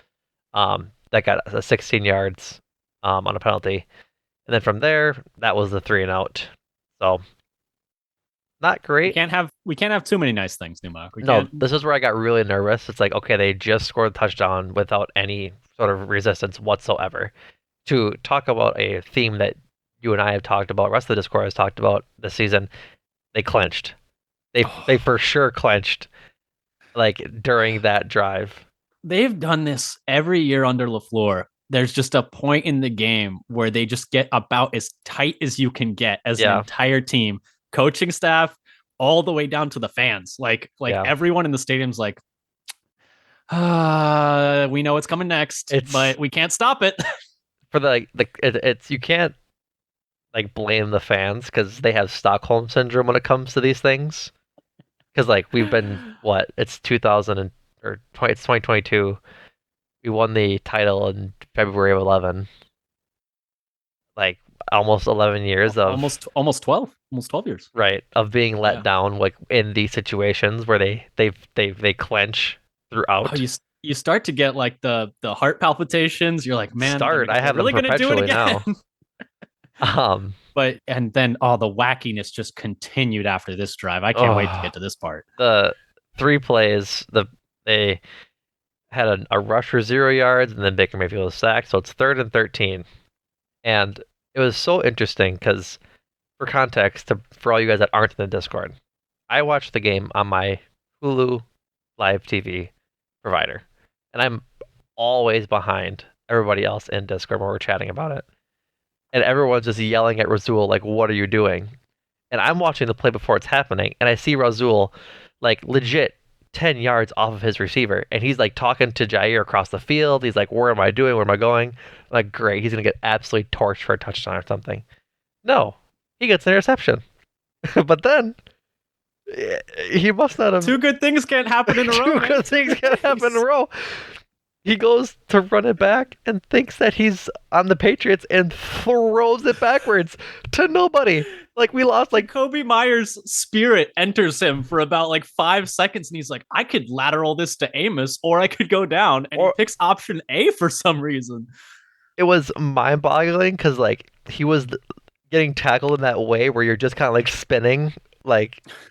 That got 16 yards on a penalty. And then from there, that was the 3 and out. So not great. We can't have too many nice things, Numac. This is where I got really nervous. It's like, okay, they just scored a touchdown without any sort of resistance whatsoever. To talk about a theme that you and I have talked about, rest of the Discord has talked about this season, they clinched. They for sure clinched, like, during that drive. They've done this every year under LaFleur. There's just a point in the game where they just get about as tight as you can get as an entire team, coaching staff, all the way down to the fans. Like everyone in the stadium's like, we know what's coming next, but we can't stop it. For it's you can't like blame the fans because they have Stockholm syndrome when it comes to these things. Because we've been it's 2022. We won the title in February of 11. Like almost 11 years of almost 12 years. Right, of being let down in these situations where they clench throughout. Oh, you start to get like the heart palpitations. You're like, man, I have really going to do it again now. But then the wackiness just continued after this drive. I can't wait to get to this part. The 3 plays, they had a rush for 0 yards, and then Baker Mayfield was sacked. So it's 3rd and 13, and it was so interesting because, for context, for all you guys that aren't in the Discord, I watched the game on my Hulu live TV provider, and I'm always behind everybody else in Discord when we're chatting about it. And everyone's just yelling at Rasul, like, what are you doing? And I'm watching the play before it's happening, and I see Rasul, like, legit 10 yards off of his receiver, and he's, like, talking to Jair across the field. He's like, where am I doing? Where am I going? I'm like, great, he's going to get absolutely torched for a touchdown or something. No, he gets an interception. But then, he must not have... 2 good things can't happen in a row. 2 good things can't happen in a row. He goes to run it back and thinks that he's on the Patriots and throws it backwards to nobody. Like, we lost, like... Kobe Meyer's spirit enters him for about, 5 seconds, and he's like, I could lateral this to Amos, or I could go down, and he picks option A for some reason. It was mind-boggling, because, he was getting tackled in that way where you're just kind of, spinning,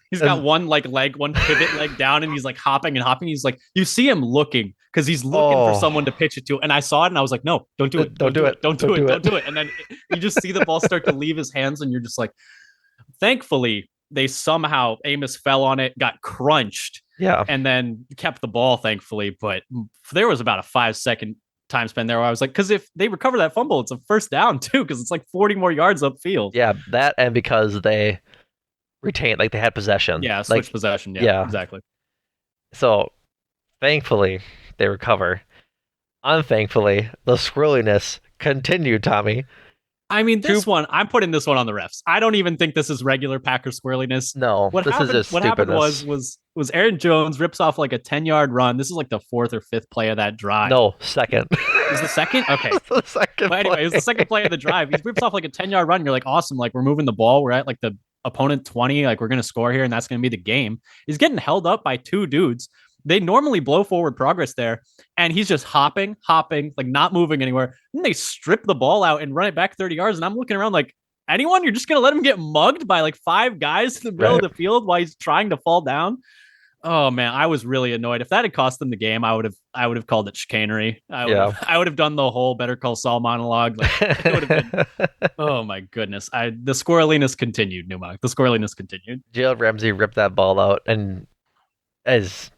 He's got one pivot leg down, and he's hopping and hopping. He's you see him looking because he's looking for someone to pitch it to. And I saw it, and I was like, no, don't do it. Don't do it. Don't do it. And then you just see the ball start to leave his hands, and you're just like, thankfully, Amos fell on it, got crunched. Yeah. And then kept the ball, thankfully. But there was about a 5-second time span there where I was like, because if they recover that fumble, it's a first down too, because it's 40 more yards upfield. Yeah, that, and because they retained, they had possession. Yeah, switch possession. Yeah, exactly. So, thankfully, they recover. Unthankfully, the squirreliness continued, Tommy. I mean, I'm putting this one on the refs. I don't even think this is regular Packer squirreliness. No, what happened was Aaron Jones rips off a 10-yard run. This is the 4th or 5th play of that drive. No, second. was the second. Okay, The second but anyway, it was the second play of the drive. He rips off like a 10-yard run. You're like, awesome. Like, we're moving the ball. We're at like the opponent 20. Like, we're going to score here, and that's going to be the game. He's getting held up by two dudes. They normally blow forward progress there, and he's just hopping, like not moving anywhere. And they strip the ball out and run it back 30 yards. And I'm looking around like, anyone? You're just going to let him get mugged by like five guys in the middle Right. of the field while he's trying to fall down? Oh man, I was really annoyed. If that had cost them the game, I would have called it chicanery. I would Yeah. have I would have done the whole Better Call Saul monologue. Like it would have been. Oh my goodness. The squirreliness continued, Numac. The squirreliness continued. Jalen Ramsey ripped that ball out, and as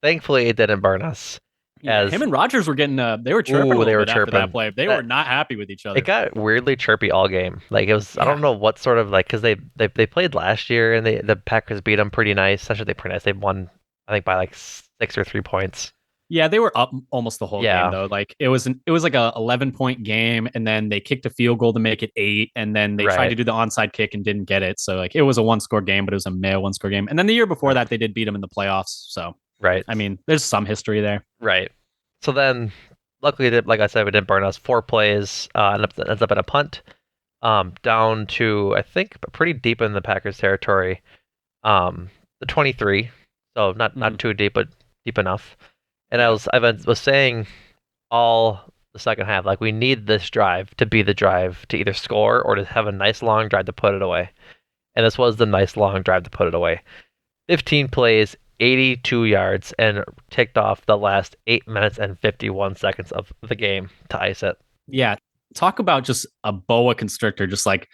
thankfully it didn't burn us. Yeah, him and Rodgers were getting they were chirping a Ooh, they little were bit after that chirping. play. They That were not happy with each other. It got weirdly chirpy all game. Like it was, I Yeah. don't know what sort of like because they played last year and the Packers beat them pretty nice. Actually, they pretty nice. They won, I think, by like 6 or 3 points. Yeah, they were up almost the whole game Yeah, though. Like it was like a 11-point game, and then they kicked a field goal to make it 8, and then they tried right, to do the onside kick and didn't get it. So like it was a one-score game, but it was a male one-score game. And then the year before that, they did beat them in the playoffs. So right, I mean, there's some history there. right. So then, luckily, like I said, it didn't burn us. 4 plays, ends up in a punt, down to I think pretty deep in the Packers territory, the 23. So not too deep, but deep enough. And I was saying all the second half, like we need this drive to be the drive to either score or to have a nice long drive to put it away. And this was the nice long drive to put it away. 15 plays, 82 yards, and ticked off the last 8 minutes and 51 seconds of the game to ice it. Yeah, talk about just a boa constrictor, just like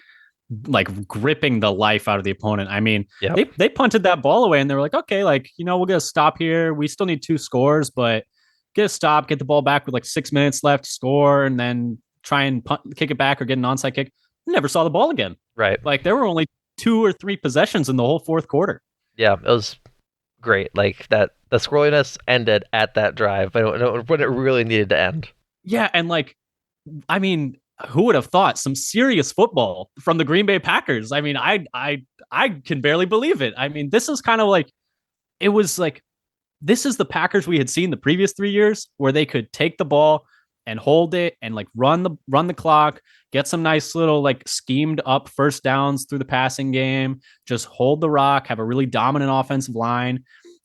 gripping the life out of the opponent. I mean, Yep. they punted that ball away and they were like, okay, like, we're going to stop here. We still need 2 scores, but get a stop, get the ball back with like 6 minutes left, score, and then try and kick it back or get an onside kick. Never saw the ball again. Right. Like there were only 2 or 3 possessions in the whole fourth quarter. Yeah, it was great. Like that, the squirreliness ended at that drive when it really needed to end. Yeah, and like, I mean, who would have thought some serious football from the Green Bay Packers? I mean, I can barely believe it. I mean, this is kind of like it was like this is the Packers we had seen the previous 3 years where they could take the ball and hold it and like run the clock, get some nice little like schemed up first downs through the passing game, just hold the rock, have a really dominant offensive line.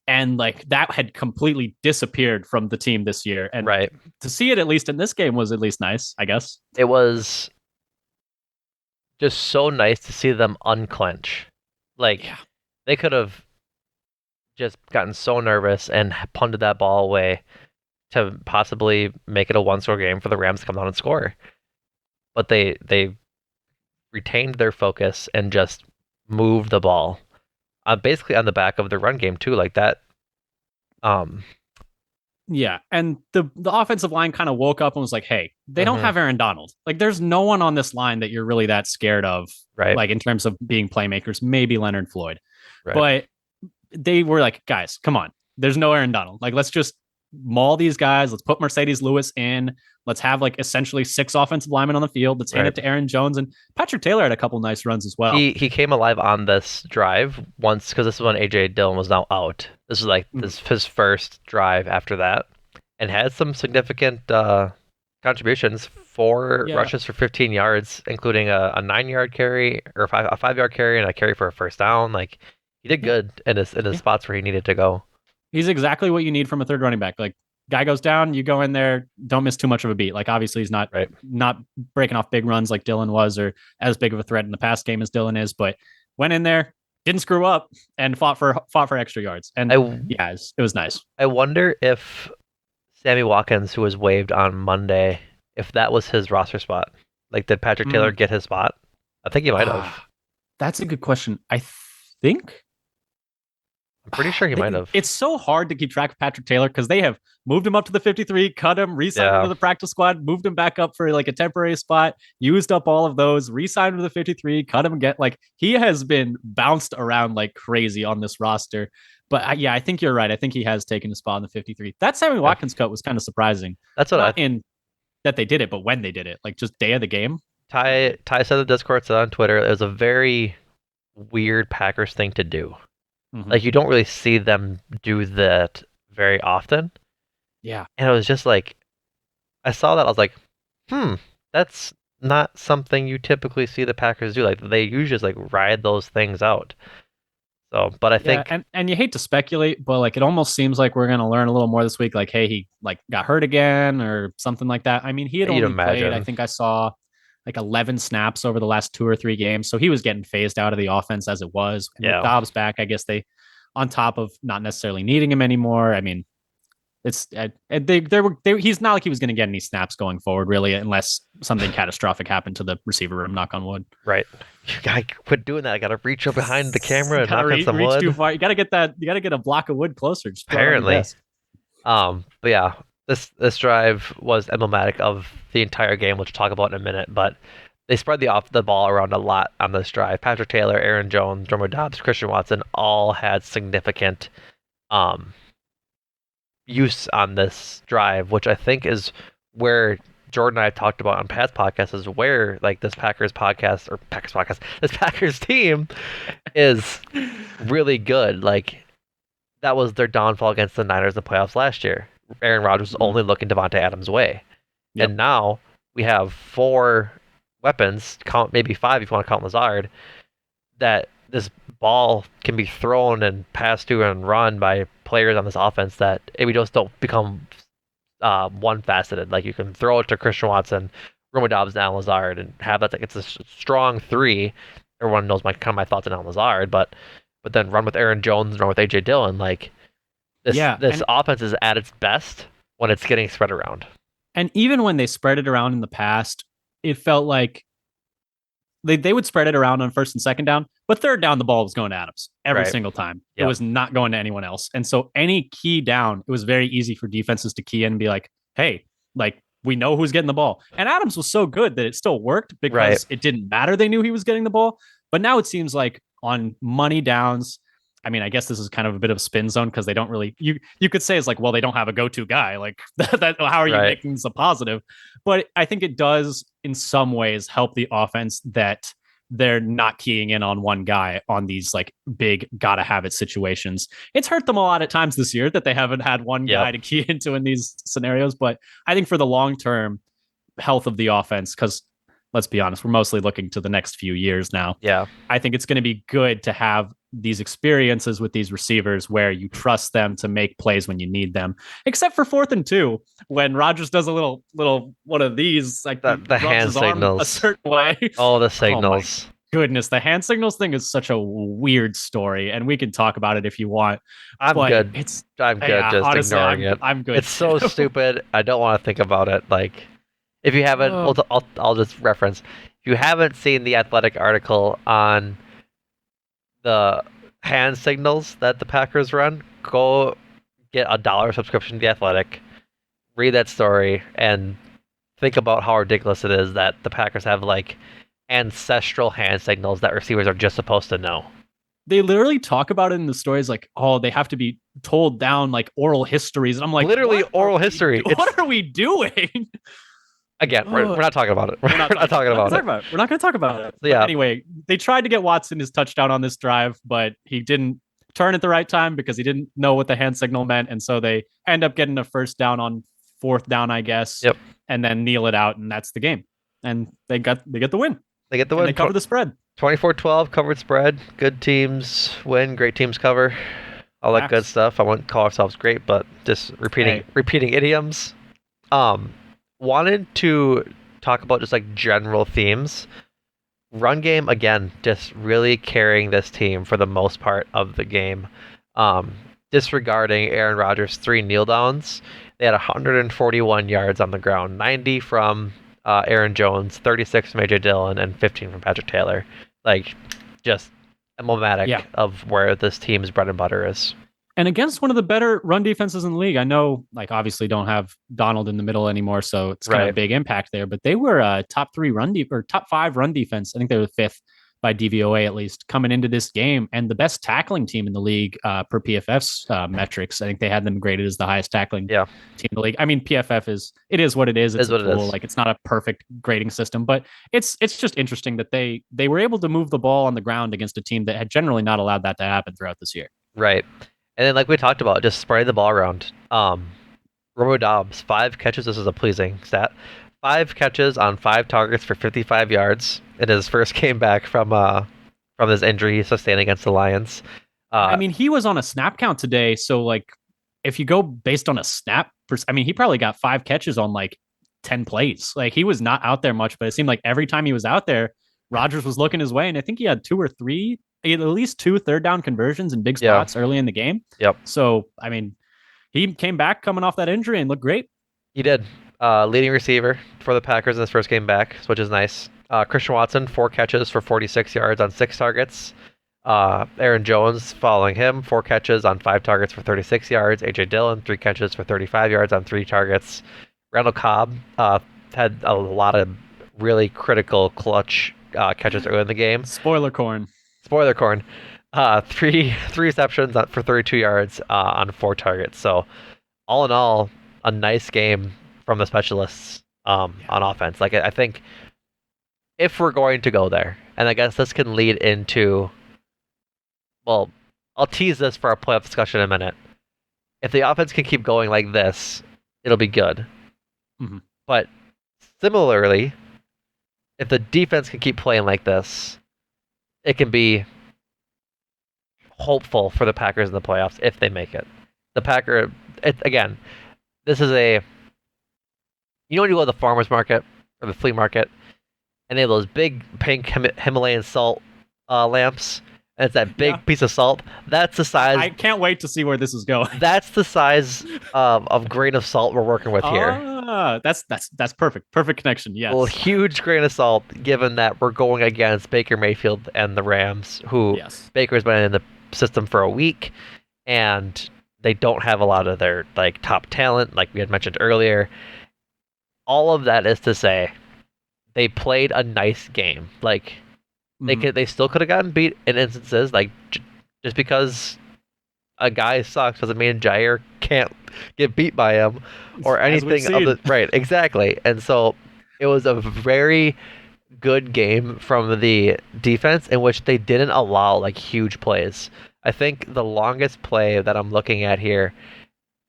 And like that had completely disappeared from the team this year. And right. to see it at least in this game was at least nice, I guess. It was just so nice to see them unclench. Like they could have just gotten so nervous and punted that ball away to possibly make it a one-score game for the Rams to come down and score. But they retained their focus and just moved the ball, basically on the back of the run game too, like that. Yeah, and the offensive line kind of woke up and was like, "Hey, they don't have Aaron Donald. Like, there's no one on this line that you're really that scared of, right? Like in terms of being playmakers, maybe Leonard Floyd, right. But they were like, guys, come on, there's no Aaron Donald. Like, let's just maul these guys. Let's put Mercedes Lewis in. Let's have like essentially 6 offensive linemen on the field. Let's hand it to Aaron Jones, and Patrick Taylor had a couple nice runs as well. He came alive on this drive once because this is when AJ Dillon was now out. This was like his first drive after that, and had some significant contributions. 4 rushes for 15 yards, including a 9-yard carry or a 5-yard carry and a carry for a first down. Like he did good in his spots where he needed to go. He's exactly what you need from a third running back. Like, guy goes down, you go in there, don't miss too much of a beat. Like, obviously he's not breaking off big runs like Dillon was, or as big of a threat in the pass game as Dillon is, but went in there, didn't screw up, and fought for extra yards. And it was nice. I wonder if Sammy Watkins, who was waived on Monday, if that was his roster spot. Like, did Patrick Taylor get his spot? I think he might have. That's a good question. I think. I'm pretty sure he might have. It's so hard to keep track of Patrick Taylor because they have moved him up to the 53, cut him, re-signed him to the practice squad, moved him back up for like a temporary spot, used up all of those, re-signed him to the 53, cut him again. Like, he has been bounced around like crazy on this roster. But I think you're right. I think he has taken a spot in the 53. That Sammy Watkins cut was kind of surprising. That's what Not in that they did it, but when they did it, like just day of the game. Ty said the Discord, said on Twitter, it was a very weird Packers thing to do. Like, you don't really see them do that very often. Yeah. And it was just like, I saw that, I was like, that's not something you typically see the Packers do. Like they usually just like ride those things out. So, but I Yeah, think and you hate to speculate, but like it almost seems like we're gonna learn a little more this week. Like, hey, he like got hurt again or something like that. I mean, he had you'd only played, I imagine. think I saw like 11 snaps over the last 2 or 3 games, so he was getting phased out of the offense as it was. And with Yeah. Doubs back, I guess they, on top of not necessarily needing him anymore. I mean, it's he's not like he was going to get any snaps going forward, really, unless something catastrophic happened to the receiver room. Knock on wood. Right. You gotta quit doing that. I gotta reach up behind the camera You and gotta knock on some reach too wood. far. You gotta get that. You gotta get a block of wood closer. Just put it on your Apparently. desk. But yeah, this drive was emblematic of the entire game, which we'll talk about in a minute. But they spread the ball around a lot on this drive. Patrick Taylor, Aaron Jones, Romeo Doubs, Christian Watson all had significant um, use on this drive, which I think is where Jordan and I talked about on past podcasts, is where like this Packers podcast, this Packers team is really good. Like that was their downfall against the Niners in the playoffs last year. Aaron Rodgers was only looking Devontae Adams' way. Yep. And now we have four weapons, count maybe five if you want to count Lazard, that this ball can be thrown and passed to and run by players on this offense that we just don't become one-faceted. Like you can throw it to Christian Watson, Romeo Doubs, and Alan Lazard, and have that. Like, it's a strong three. Everyone knows my thoughts on Alan Lazard, but then run with Aaron Jones and run with AJ Dillon. Like this offense is at its best when it's getting spread around. And even when they spread it around in the past, it felt like they would spread it around on first and second down, but third down, the ball was going to Adams every single time. Yep. It was not going to anyone else. And so any key down, it was very easy for defenses to key in and be like, hey, like we know who's getting the ball. And Adams was so good that it still worked because it didn't matter. They knew he was getting the ball. But now it seems like on money downs, I mean, I guess this is kind of a bit of a spin zone because they don't really, you could say it's like, well, they don't have a go-to guy. Like that how are you making this a positive? But I think it does in some ways help the offense that they're not keying in on one guy on these like big gotta have it situations. It's hurt them a lot at times this year that they haven't had one guy to key into in these scenarios. But I think for the long-term health of the offense, because let's be honest, we're mostly looking to the next few years now. Yeah. I think it's going to be good to have these experiences with these receivers where you trust them to make plays when you need them, except for 4th and 2 when Rodgers does a little one of these, like the hand signals a certain way. Oh, the signals. Oh goodness, the hand signals thing is such a weird story, and we can talk about it if you want. I'm good. I'm good just honestly, ignoring it. I'm good. It's so stupid. I don't want to think about it. Like, if you haven't, I'll just reference. If you haven't seen the Athletic article on the hand signals that the Packers run, go get $1 subscription to the Athletic, read that story, and think about how ridiculous it is that the Packers have like ancestral hand signals that receivers are just supposed to know. They literally talk about it in the stories like, oh, they have to be told down like oral histories. And I'm like, literally oral history. What are we doing? Again, we're not talking about it. We're not talking about it. We're not going to talk about it. So, yeah. Anyway, they tried to get Watson his touchdown on this drive, but he didn't turn at the right time because he didn't know what the hand signal meant. And so they end up getting a first down on 4th down, I guess. Yep. And then kneel it out, and that's the game. And they get the win. They get the win. They cover the spread. 24-12 covered spread. Good teams win. Great teams cover. All that good stuff. I wouldn't call ourselves great, but just repeating idioms. Wanted to talk about just like general themes. Run game, again, just really carrying this team for the most part of the game. Disregarding Aaron Rodgers' 3 kneel downs, they had 141 yards on the ground, 90 from Aaron Jones, 36 from AJ Dillon, and 15 from Patrick Taylor. Like, just emblematic of where this team's bread and butter is. And against one of the better run defenses in the league. I know, like, obviously don't have Donald in the middle anymore, so it's kind of a big impact there. But they were a top 5 run defense. I think they were 5th by DVOA at least coming into this game, and the best tackling team in the league per PFF's metrics. I think they had them graded as the highest tackling team in the league. I mean, PFF is what it is. It's a tool. Like, it's not a perfect grading system, but it's just interesting that they were able to move the ball on the ground against a team that had generally not allowed that to happen throughout this year. Right. And then, like we talked about, just spreading the ball around. Romeo Doubs, 5 catches. This is a pleasing stat. 5 catches on 5 targets for 55 yards in his first game back from his injury he sustained against the Lions. I mean, he was on a snap count today, so like, if you go based on a snap, I mean, he probably got 5 catches on like 10 plays. Like, he was not out there much, but it seemed like every time he was out there, Rodgers was looking his way, and I think he had 2 or 3, he had at least 2 third down conversions in big Yeah. spots early in the game. Yep. So, I mean, he came back coming off that injury and looked great. He did. Leading receiver for the Packers in his first game back, which is nice. Christian Watson, 4 catches for 46 yards on 6 targets. Aaron Jones following him, 4 catches on 5 targets for 36 yards. A.J. Dillon, 3 catches for 35 yards on 3 targets. Randall Cobb had a lot of really critical clutch catches early in the game. Spoiler corn. Three receptions for 32 yards on 4 targets. So all in all, a nice game from the specialists on offense. Like, I think if we're going to go there, and I guess this can lead into, well, I'll tease this for our playoff discussion in a minute. If the offense can keep going like this, it'll be good. Mm-hmm. But similarly, if the defense can keep playing like this, it can be hopeful for the Packers in the playoffs if they make it. Again, this is when you go to the farmer's market or the flea market, and they have those big pink Himalayan salt lamps, and it's that big piece of salt. That's the size. I can't wait to see where this is going. That's the size of grain of salt we're working with here. That's perfect. Perfect connection. Yes. Well, huge grain of salt, given that we're going against Baker Mayfield and the Rams, who Baker's been in the system for a week, and they don't have a lot of their like top talent, like we had mentioned earlier. All of that is to say, they played a nice game. Like, they still could have gotten beat in instances. Like, just because a guy sucks doesn't mean Jair can't get beat by him or anything of the right. Exactly. And so it was a very good game from the defense in which they didn't allow like huge plays. I think the longest play that I'm looking at here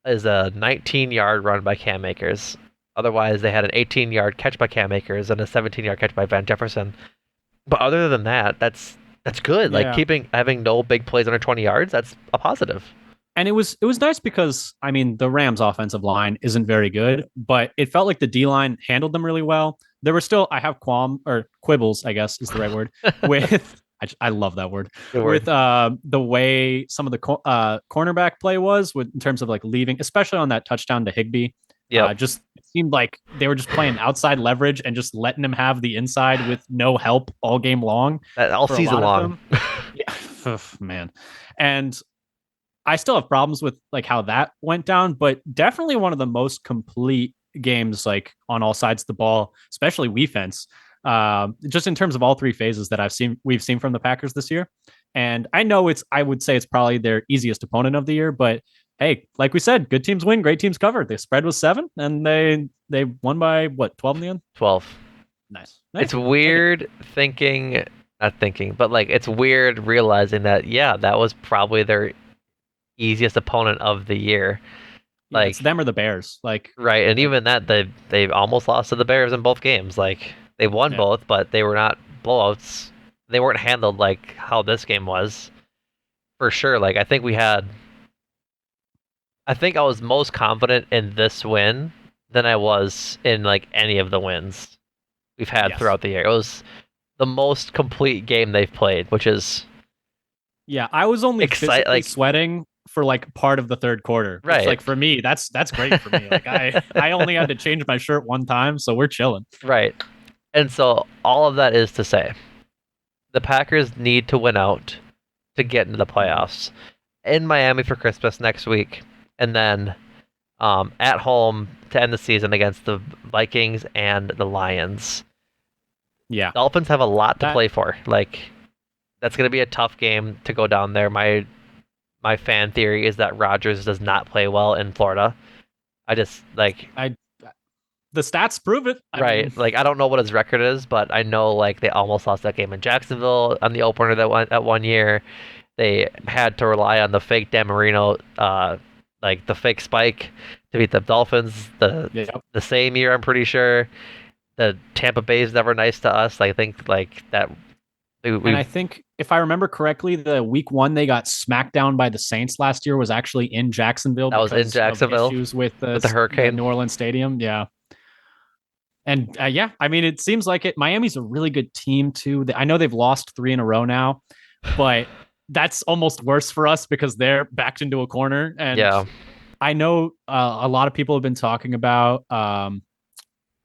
is a 19-yard run by Cam Akers. Otherwise, they had an 18-yard catch by Cam Akers and a 17-yard catch by Van Jefferson. But other than that, that's good. Yeah. Like, having no big plays under 20 yards, that's a positive. And it was nice because, I mean, the Rams' offensive line isn't very good, but it felt like the D-line handled them really well. There were still, I have quibbles, I guess is the right word, with, I love that word, with the way some of the cornerback play was in terms of like leaving, especially on that touchdown to Higbee. Yeah, just it seemed like they were just playing outside leverage and just letting him have the inside with no help all game long, all season long. Yeah, man. And I still have problems with like how that went down, but definitely one of the most complete games, like on all sides of the ball, especially defense. Just in terms of all 3 phases that we've seen from the Packers this year. And I know I would say it's probably their easiest opponent of the year, but hey, like we said, good teams win, great teams cover. The spread was 7, and they won by what, 12 in the end? 12. Nice. It's weird but like it's weird realizing that that was probably their easiest opponent of the year. Like, it's them or the Bears. Like, right, and even that they almost lost to the Bears in both games. Like, they won both, but they were not blowouts. They weren't handled like how this game was. For sure. Like, I think I was most confident in this win than I was in like any of the wins we've had throughout the year. It was the most complete game they've played, which is I was only physically sweating for like part of the third quarter. Right. It's like, for me, that's great for me. Like, I only had to change my shirt one time, so we're chilling. Right. And so all of that is to say, the Packers need to win out to get into the playoffs in Miami for Christmas next week. And then at home to end the season against the Vikings and the Lions. Yeah. Dolphins have a lot to play for. Like, that's going to be a tough game to go down there. My fan theory is that Rodgers does not play well in Florida. The stats prove it. I mean, like, I don't know what his record is, but I know like they almost lost that game in Jacksonville on the opener that one year. They had to rely on the fake Dan Marino, like the fake spike to beat the Dolphins the same year. I'm pretty sure. The Tampa Bay is never nice to us. I think like that. And I think if I remember correctly, the week one they got smacked down by the Saints last year was actually in Jacksonville that was in because of Jacksonville issues with the the hurricane. New Orleans stadium. Yeah. And yeah, I mean, it seems like it. Miami's a really good team too. I know they've lost 3 in a row now, but that's almost worse for us because they're backed into a corner. And Yeah, I know a lot of people have been talking about. I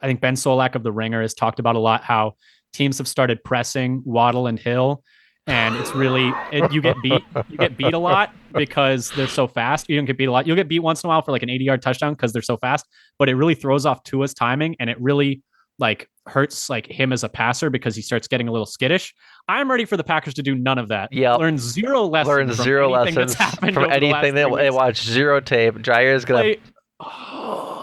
think Ben Solak of The Ringer has talked about a lot how teams have started pressing Waddle and Hill, and it's really you get beat a lot because they're so fast. You don't get beat a lot. You'll get beat once in a while for like an 80-yard touchdown because they're so fast, but it really throws off Tua's timing, and it really like hurts like him as a passer because he starts getting a little skittish. I'm ready for the Packers to do none of that. Yep. Learn zero lessons Learn from zero anything lessons that's happened from over the last anything they 3 weeks. watch. Zero tape. Jair's gonna Play,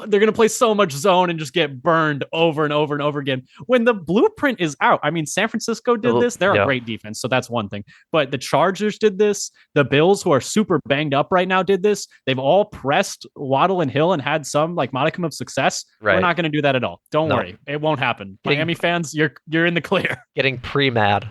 they're going to play so much zone and just get burned over and over and over again. When the blueprint is out, I mean, San Francisco did this. They're a great defense, so that's one thing. But the Chargers did this. The Bills, who are super banged up right now, did this. They've all pressed Waddle and Hill and had some like modicum of success. Right. We're not going to do that at all. Don't worry. It won't happen. Miami fans, you're in the clear. Getting pre-mad.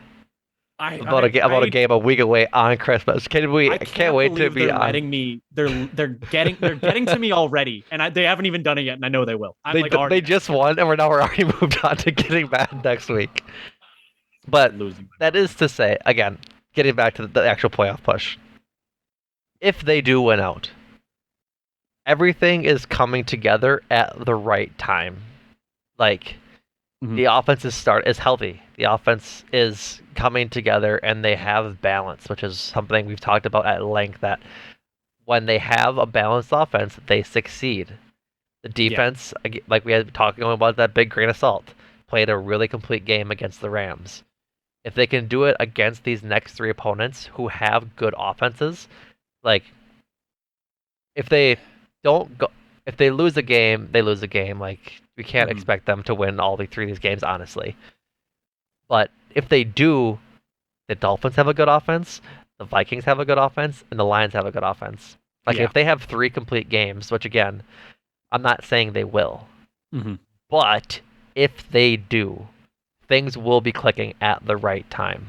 About a game a week away on Christmas. I can't wait to be on. They're getting to me already, and they haven't even done it yet, and I know they will. They just won, and we're already moved on to getting bad next week. But that is to say, again, getting back to the actual playoff push. If they do win out, everything is coming together at the right time. Like. Mm-hmm. The offense is healthy. The offense is coming together, and they have balance, which is something we've talked about at length, that when they have a balanced offense, they succeed. The defense, like we had talking about that big grain of salt, played a really complete game against the Rams. If they can do it against these next 3 opponents who have good offenses, like if they lose a game, they lose a game. Like, we can't expect them to win all 3 of these games, honestly. But if they do, the Dolphins have a good offense, the Vikings have a good offense, and the Lions have a good offense. Like, if they have 3 complete games, which, again, I'm not saying they will. Mm-hmm. But if they do, things will be clicking at the right time.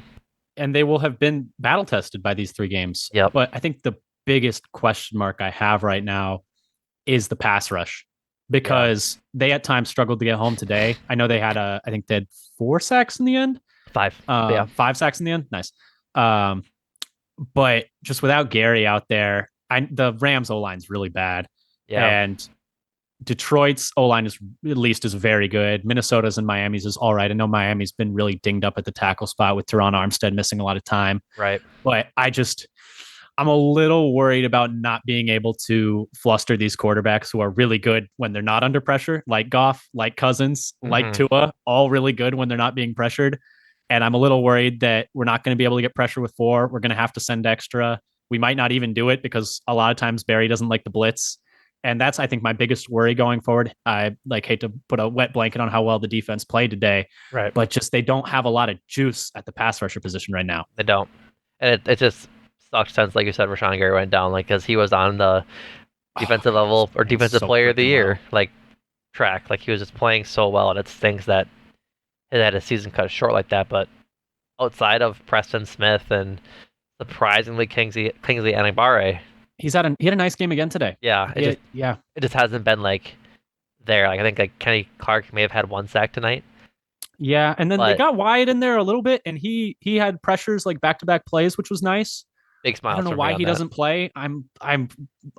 And they will have been battle-tested by these 3 games. Yep. But I think the biggest question mark I have right now is the pass rush, because they at times struggled to get home today. I know they had I think they had 4 sacks in the end. 5. 5 sacks in the end. Nice. But just without Gary out there, the Rams O-line is really bad. Yeah. And Detroit's O-line is very good. Minnesota's and Miami's is all right. I know Miami's been really dinged up at the tackle spot with Teron Armstead missing a lot of time. Right. But I'm a little worried about not being able to fluster these quarterbacks who are really good when they're not under pressure, like Goff, like Cousins, like Tua, all really good when they're not being pressured. And I'm a little worried that we're not going to be able to get pressure with 4. We're going to have to send extra. We might not even do it because a lot of times Barry doesn't like the blitz. And that's, I think, my biggest worry going forward. I hate to put a wet blanket on how well the defense played today, right? But just they don't have a lot of juice at the pass rusher position right now. They don't. And it just sucks since, like you said, Rashawn Gary went down, like, because he was on the defensive level or defensive player of the year, like, track. Like, he was just playing so well, and it stinks that he had a season cut short like that. But outside of Preston Smith and surprisingly Kingsley Enagbare, he had a nice game again today. Yeah, it just hasn't been like there. Like, I think like Kenny Clark may have had 1 sack tonight. Yeah, and then they got Wyatt in there a little bit, and he had pressures like back-to-back plays, which was nice. Big smile. I don't know why he doesn't play. I'm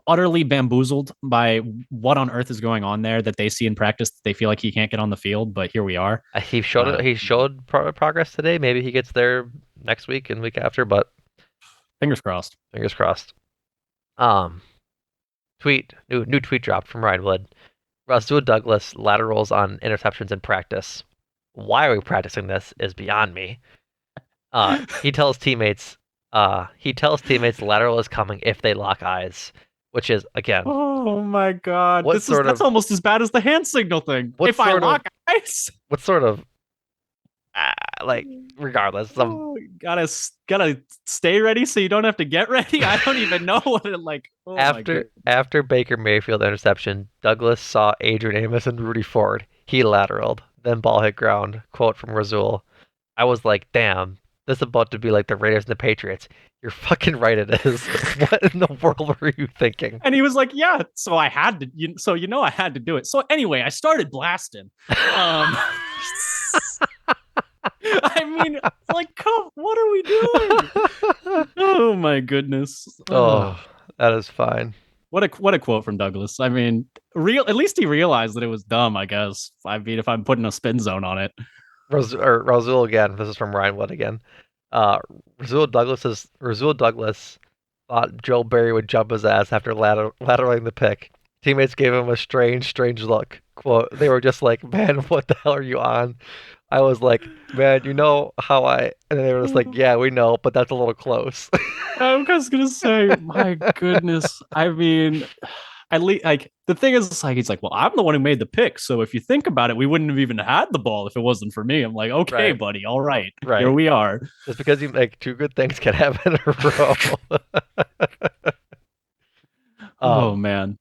utterly bamboozled by what on earth is going on there that they see in practice. They feel like he can't get on the field, but here we are. He showed progress today. Maybe he gets there next week and week after, but fingers crossed. Fingers crossed. New tweet dropped from Ryan Wood. Rasul Douglas laterals on interceptions in practice. Why are we practicing this is beyond me. He tells teammates lateral is coming if they lock eyes, which is, again. Oh my God. That's almost as bad as the hand signal thing. If I lock eyes. What sort of, like, regardless. gotta stay ready so you don't have to get ready. I don't even know what it like. Oh my After goodness. after Baker Mayfield interception, Douglas saw Adrian Amos and Rudy Ford. He lateraled. Then ball hit ground. Quote from Razul. I was like, damn, this is about to be like the Raiders and the Patriots. You're fucking right it is. What in the world were you thinking? And he was like, yeah, so I had to, so I had to do it. So anyway, I started blasting. Um, I mean, like, come, what are we doing? Oh my goodness. Oh, that is fine. What a quote from Douglas. I mean, at least he realized that it was dumb, I guess. I mean, if I'm putting a spin zone on it. Razul again. This is from Ryan Wood again. Uh, Razul Douglas thought Joe Barry would jump his ass after lateraling the pick. Teammates gave him a strange look. Quote, they were just like, man, what the hell are you on? I was like, man, you know how I, and they were just like, yeah, we know, but that's a little close. I was gonna say, my goodness. I mean, at least like the thing is, it's like he's like, well, I'm the one who made the pick, so if you think about it, we wouldn't have even had the ball if it wasn't for me. I'm like, okay, Right, buddy, all right, here right. we are. Just because you make two good things can happen in a row. Oh um, man,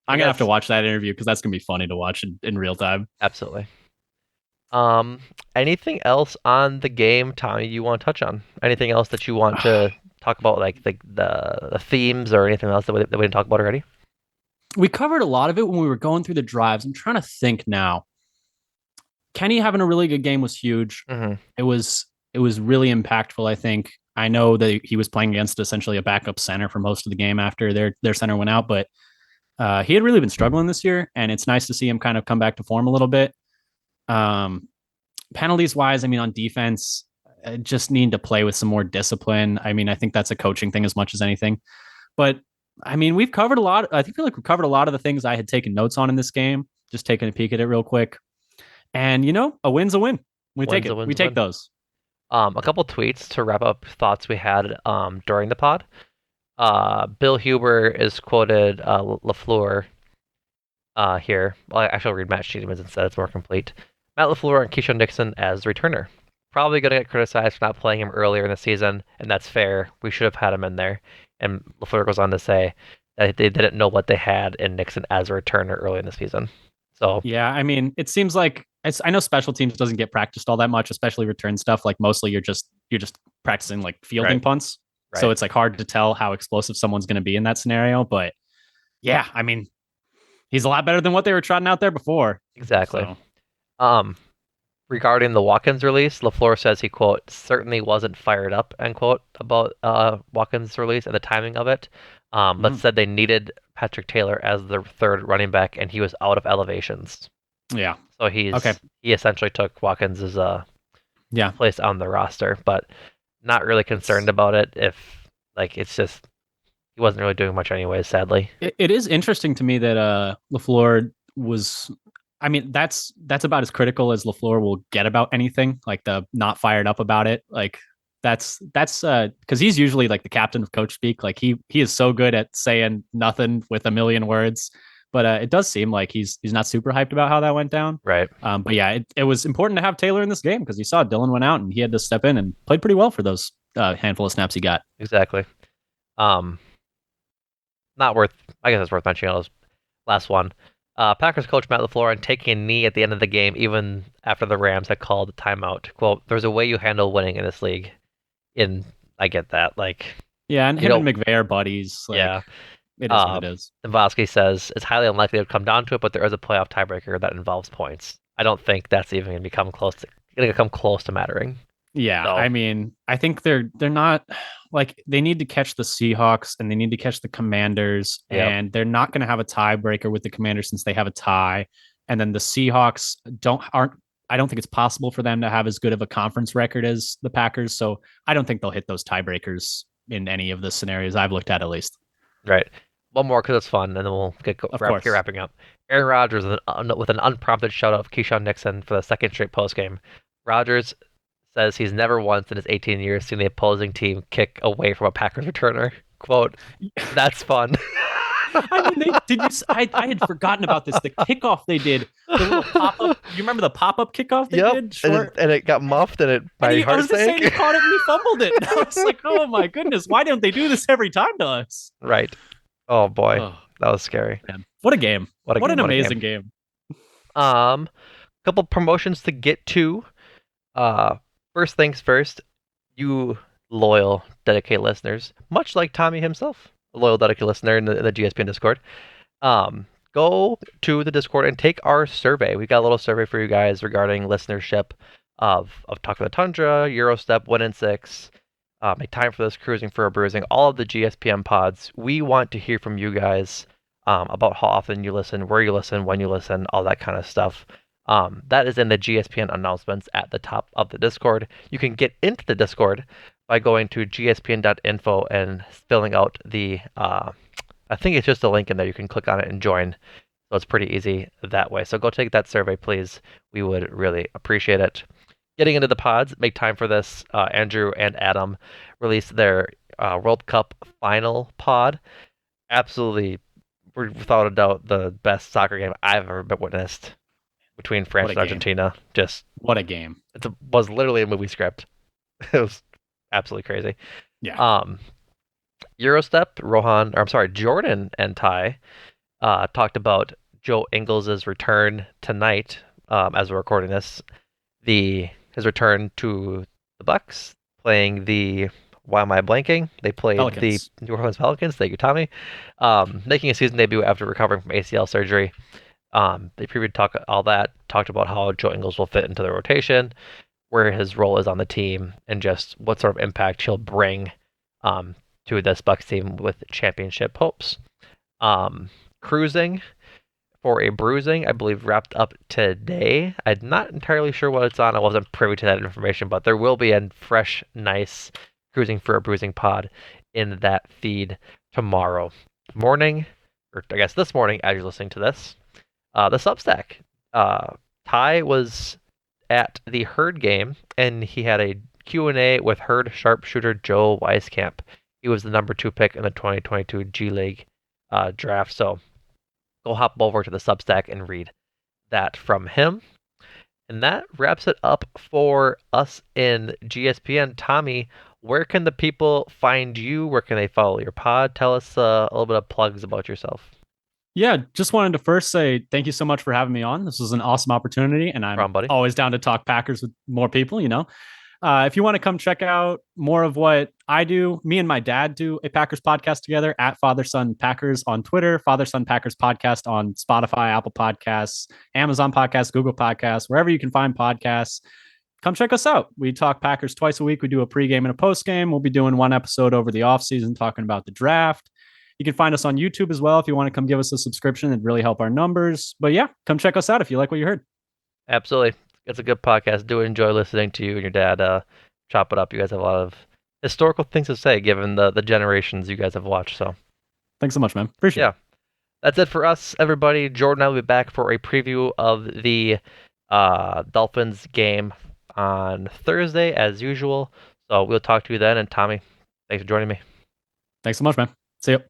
I I'm gonna have to guess watch that interview because that's gonna be funny to watch in real time. absolutely. Um, anything else on the game, Tommy, you want to touch on? Anything else that you want to talk about, like the themes or anything else that we didn't talk about already? We covered a lot of it when we were going through the drives. I'm trying to think now. Kenny having a really good game was huge. Mm-hmm. It was really impactful. I think. I know that he was playing against essentially a backup center for most of the game after their center went out, but he had really been struggling this year, and it's nice to see him kind of come back to form a little bit. Um, Penalties wise, I mean, on defense, just need to play with some more discipline. I mean, I think that's a coaching thing as much as anything. But I mean, we've covered a lot. I feel like we covered a lot of the things I had taken notes on in this game. Just taking a peek at it real quick. And a win's a win. We take Wins a it. We wins a take win. those. A couple tweets to wrap up thoughts we had during the pod. Bill Huber is quoted LaFleur here. Well, actually, I'll read Matt Sheedman's instead. It's more complete. Matt LaFleur and Keyshawn Nixon as returner. Probably going to get criticized for not playing him earlier in the season, and that's fair. We should have had him in there. And LaFleur goes on to say that they didn't know what they had in Nixon as a returner early in the season. So yeah, I mean, it seems like I know special teams doesn't get practiced all that much, especially return stuff. Like mostly you're just practicing like fielding right, punts. So right, it's like hard to tell how explosive someone's going to be in that scenario. But yeah, I mean, he's a lot better than what they were trotting out there before. exactly. So Um, regarding the Watkins release, LaFleur says he quote certainly wasn't fired up end quote about Watkins release and the timing of it. But mm, said they needed Patrick Taylor as the third running back, and he was out of elevations. yeah, So okay, he essentially took Watkins' yeah. place on the roster, but not really concerned It's about it. If like it's just he wasn't really doing much anyways, sadly. it is interesting to me that LaFleur was. I mean, that's about as critical as LaFleur will get about anything. Like the not fired up about it. Like that's because he's usually like the captain of coach speak. Like he is so good at saying nothing with a million words. But it does seem like he's not super hyped about how that went down. Right. But yeah, it was important to have Taylor in this game because you saw Dillon went out and he had to step in and played pretty well for those handful of snaps he got. Exactly. Um, not worth. I guess it's worth mentioning. Last one. Packers coach Matt LaFleur on taking a knee at the end of the game, even after the Rams had called a timeout. Quote, there's a way you handle winning in this league. And I get that. Like, Yeah, and you him and know, McVay are buddies. Like yeah. it is what it Um, is. Dombrowski says it's highly unlikely to come down to it, but there is a playoff tiebreaker that involves points. I don't think that's even going to come close to mattering. Yeah, So, I mean, I think they're not like they need to catch the Seahawks and they need to catch the Commanders, yeah, and they're not going to have a tiebreaker with the Commanders since they have a tie. And then the Seahawks aren't. I don't think it's possible for them to have as good of a conference record as the Packers. So I don't think they'll hit those tiebreakers in any of the scenarios I've looked at least. right. One more because it's fun, and then we'll Of course. wrapping up. Aaron Rodgers with an unprompted shout out of Keyshawn Nixon for the second straight postgame. Rodgers says he's never once in his 18 years seen the opposing team kick away from a Packers returner. Quote, that's fun. I mean, they did you? I had forgotten about this. The kickoff they did, the little pop up. You remember the pop up kickoff they Yep, did? Short. and it got muffed, and my I heart was just saying, sank. he caught it and he fumbled it. And I was like, oh my goodness, why don't they do this every time to us? Right. Oh boy, Oh that was scary. man, what a game! What a What game! an What a amazing game. game! Couple promotions to get to. Uh, First things first, you loyal, dedicated listeners, much like Tommy himself, a loyal, dedicated listener in the GSPN Discord. Go to the Discord and take our survey. We got a little survey for you guys regarding listenership of Talk of the Tundra, Eurostep, 1 in 6, Make Time for This, Cruising for a Bruising, all of the GSPM pods. We want to hear from you guys about how often you listen, where you listen, when you listen, all that kind of stuff. That is in the GSPN announcements at the top of the Discord. You can get into the Discord by going to gspn.info and filling out the I think it's just a link in there. You can click on it and join. So it's pretty easy that way. So go take that survey, please. We would really appreciate it. Getting into the pods, Make Time for This. Andrew and Adam released their World Cup final pod. Absolutely, without a doubt, the best soccer game I've ever witnessed between France and Argentina. Just what a game! It was literally a movie script. It was absolutely crazy. Yeah. Eurostep, Jordan and Ty talked about Joe Ingles' return tonight, as we're recording this. His return to the Bucks, playing the why am I blanking? They played Pelicans. The New Orleans Pelicans. Thank you, Tommy. Making a season debut after recovering from ACL surgery. They previously talked about how Joe Ingles will fit into the rotation, where his role is on the team, and just what sort of impact he'll bring to this Bucks team with championship hopes. Cruising for a Bruising, I believe, wrapped up today. I'm not entirely sure what it's on. I wasn't privy to that information, but there will be a fresh, nice Cruising for a Bruising pod in that feed tomorrow morning, or I guess this morning as you're listening to this. The Substack. Ty was at the Herd game, and he had a Q&A with Herd sharpshooter Joe Weiskamp. He was the number 2 pick in the 2022 G League draft. So go hop over to the Substack and read that from him. And that wraps it up for us in GSPN. Tommy, where can the people find you? Where can they follow your pod? Tell us a little bit of plugs about yourself. Yeah, just wanted to first say thank you so much for having me on. This was an awesome opportunity, and I'm always down to talk Packers with more people, If you want to come check out more of what I do, me and my dad do a Packers podcast together at Father Son Packers on Twitter, Father Son Packers podcast on Spotify, Apple Podcasts, Amazon Podcasts, Google Podcasts, wherever you can find podcasts. Come check us out. We talk Packers twice a week. We do a pregame and a postgame. We'll be doing one episode over the offseason talking about the draft. You can find us on YouTube as well if you want to come give us a subscription. It'd really help our numbers. But yeah, come check us out if you like what you heard. Absolutely. It's a good podcast. Do enjoy listening to you and your dad chop it up. You guys have a lot of historical things to say given the generations you guys have watched. So thanks so much, man. Appreciate it. That's it for us, everybody. Jordan and I will be back for a preview of the Dolphins game on Thursday as usual. So we'll talk to you then. And Tommy, thanks for joining me. Thanks so much, man. See you.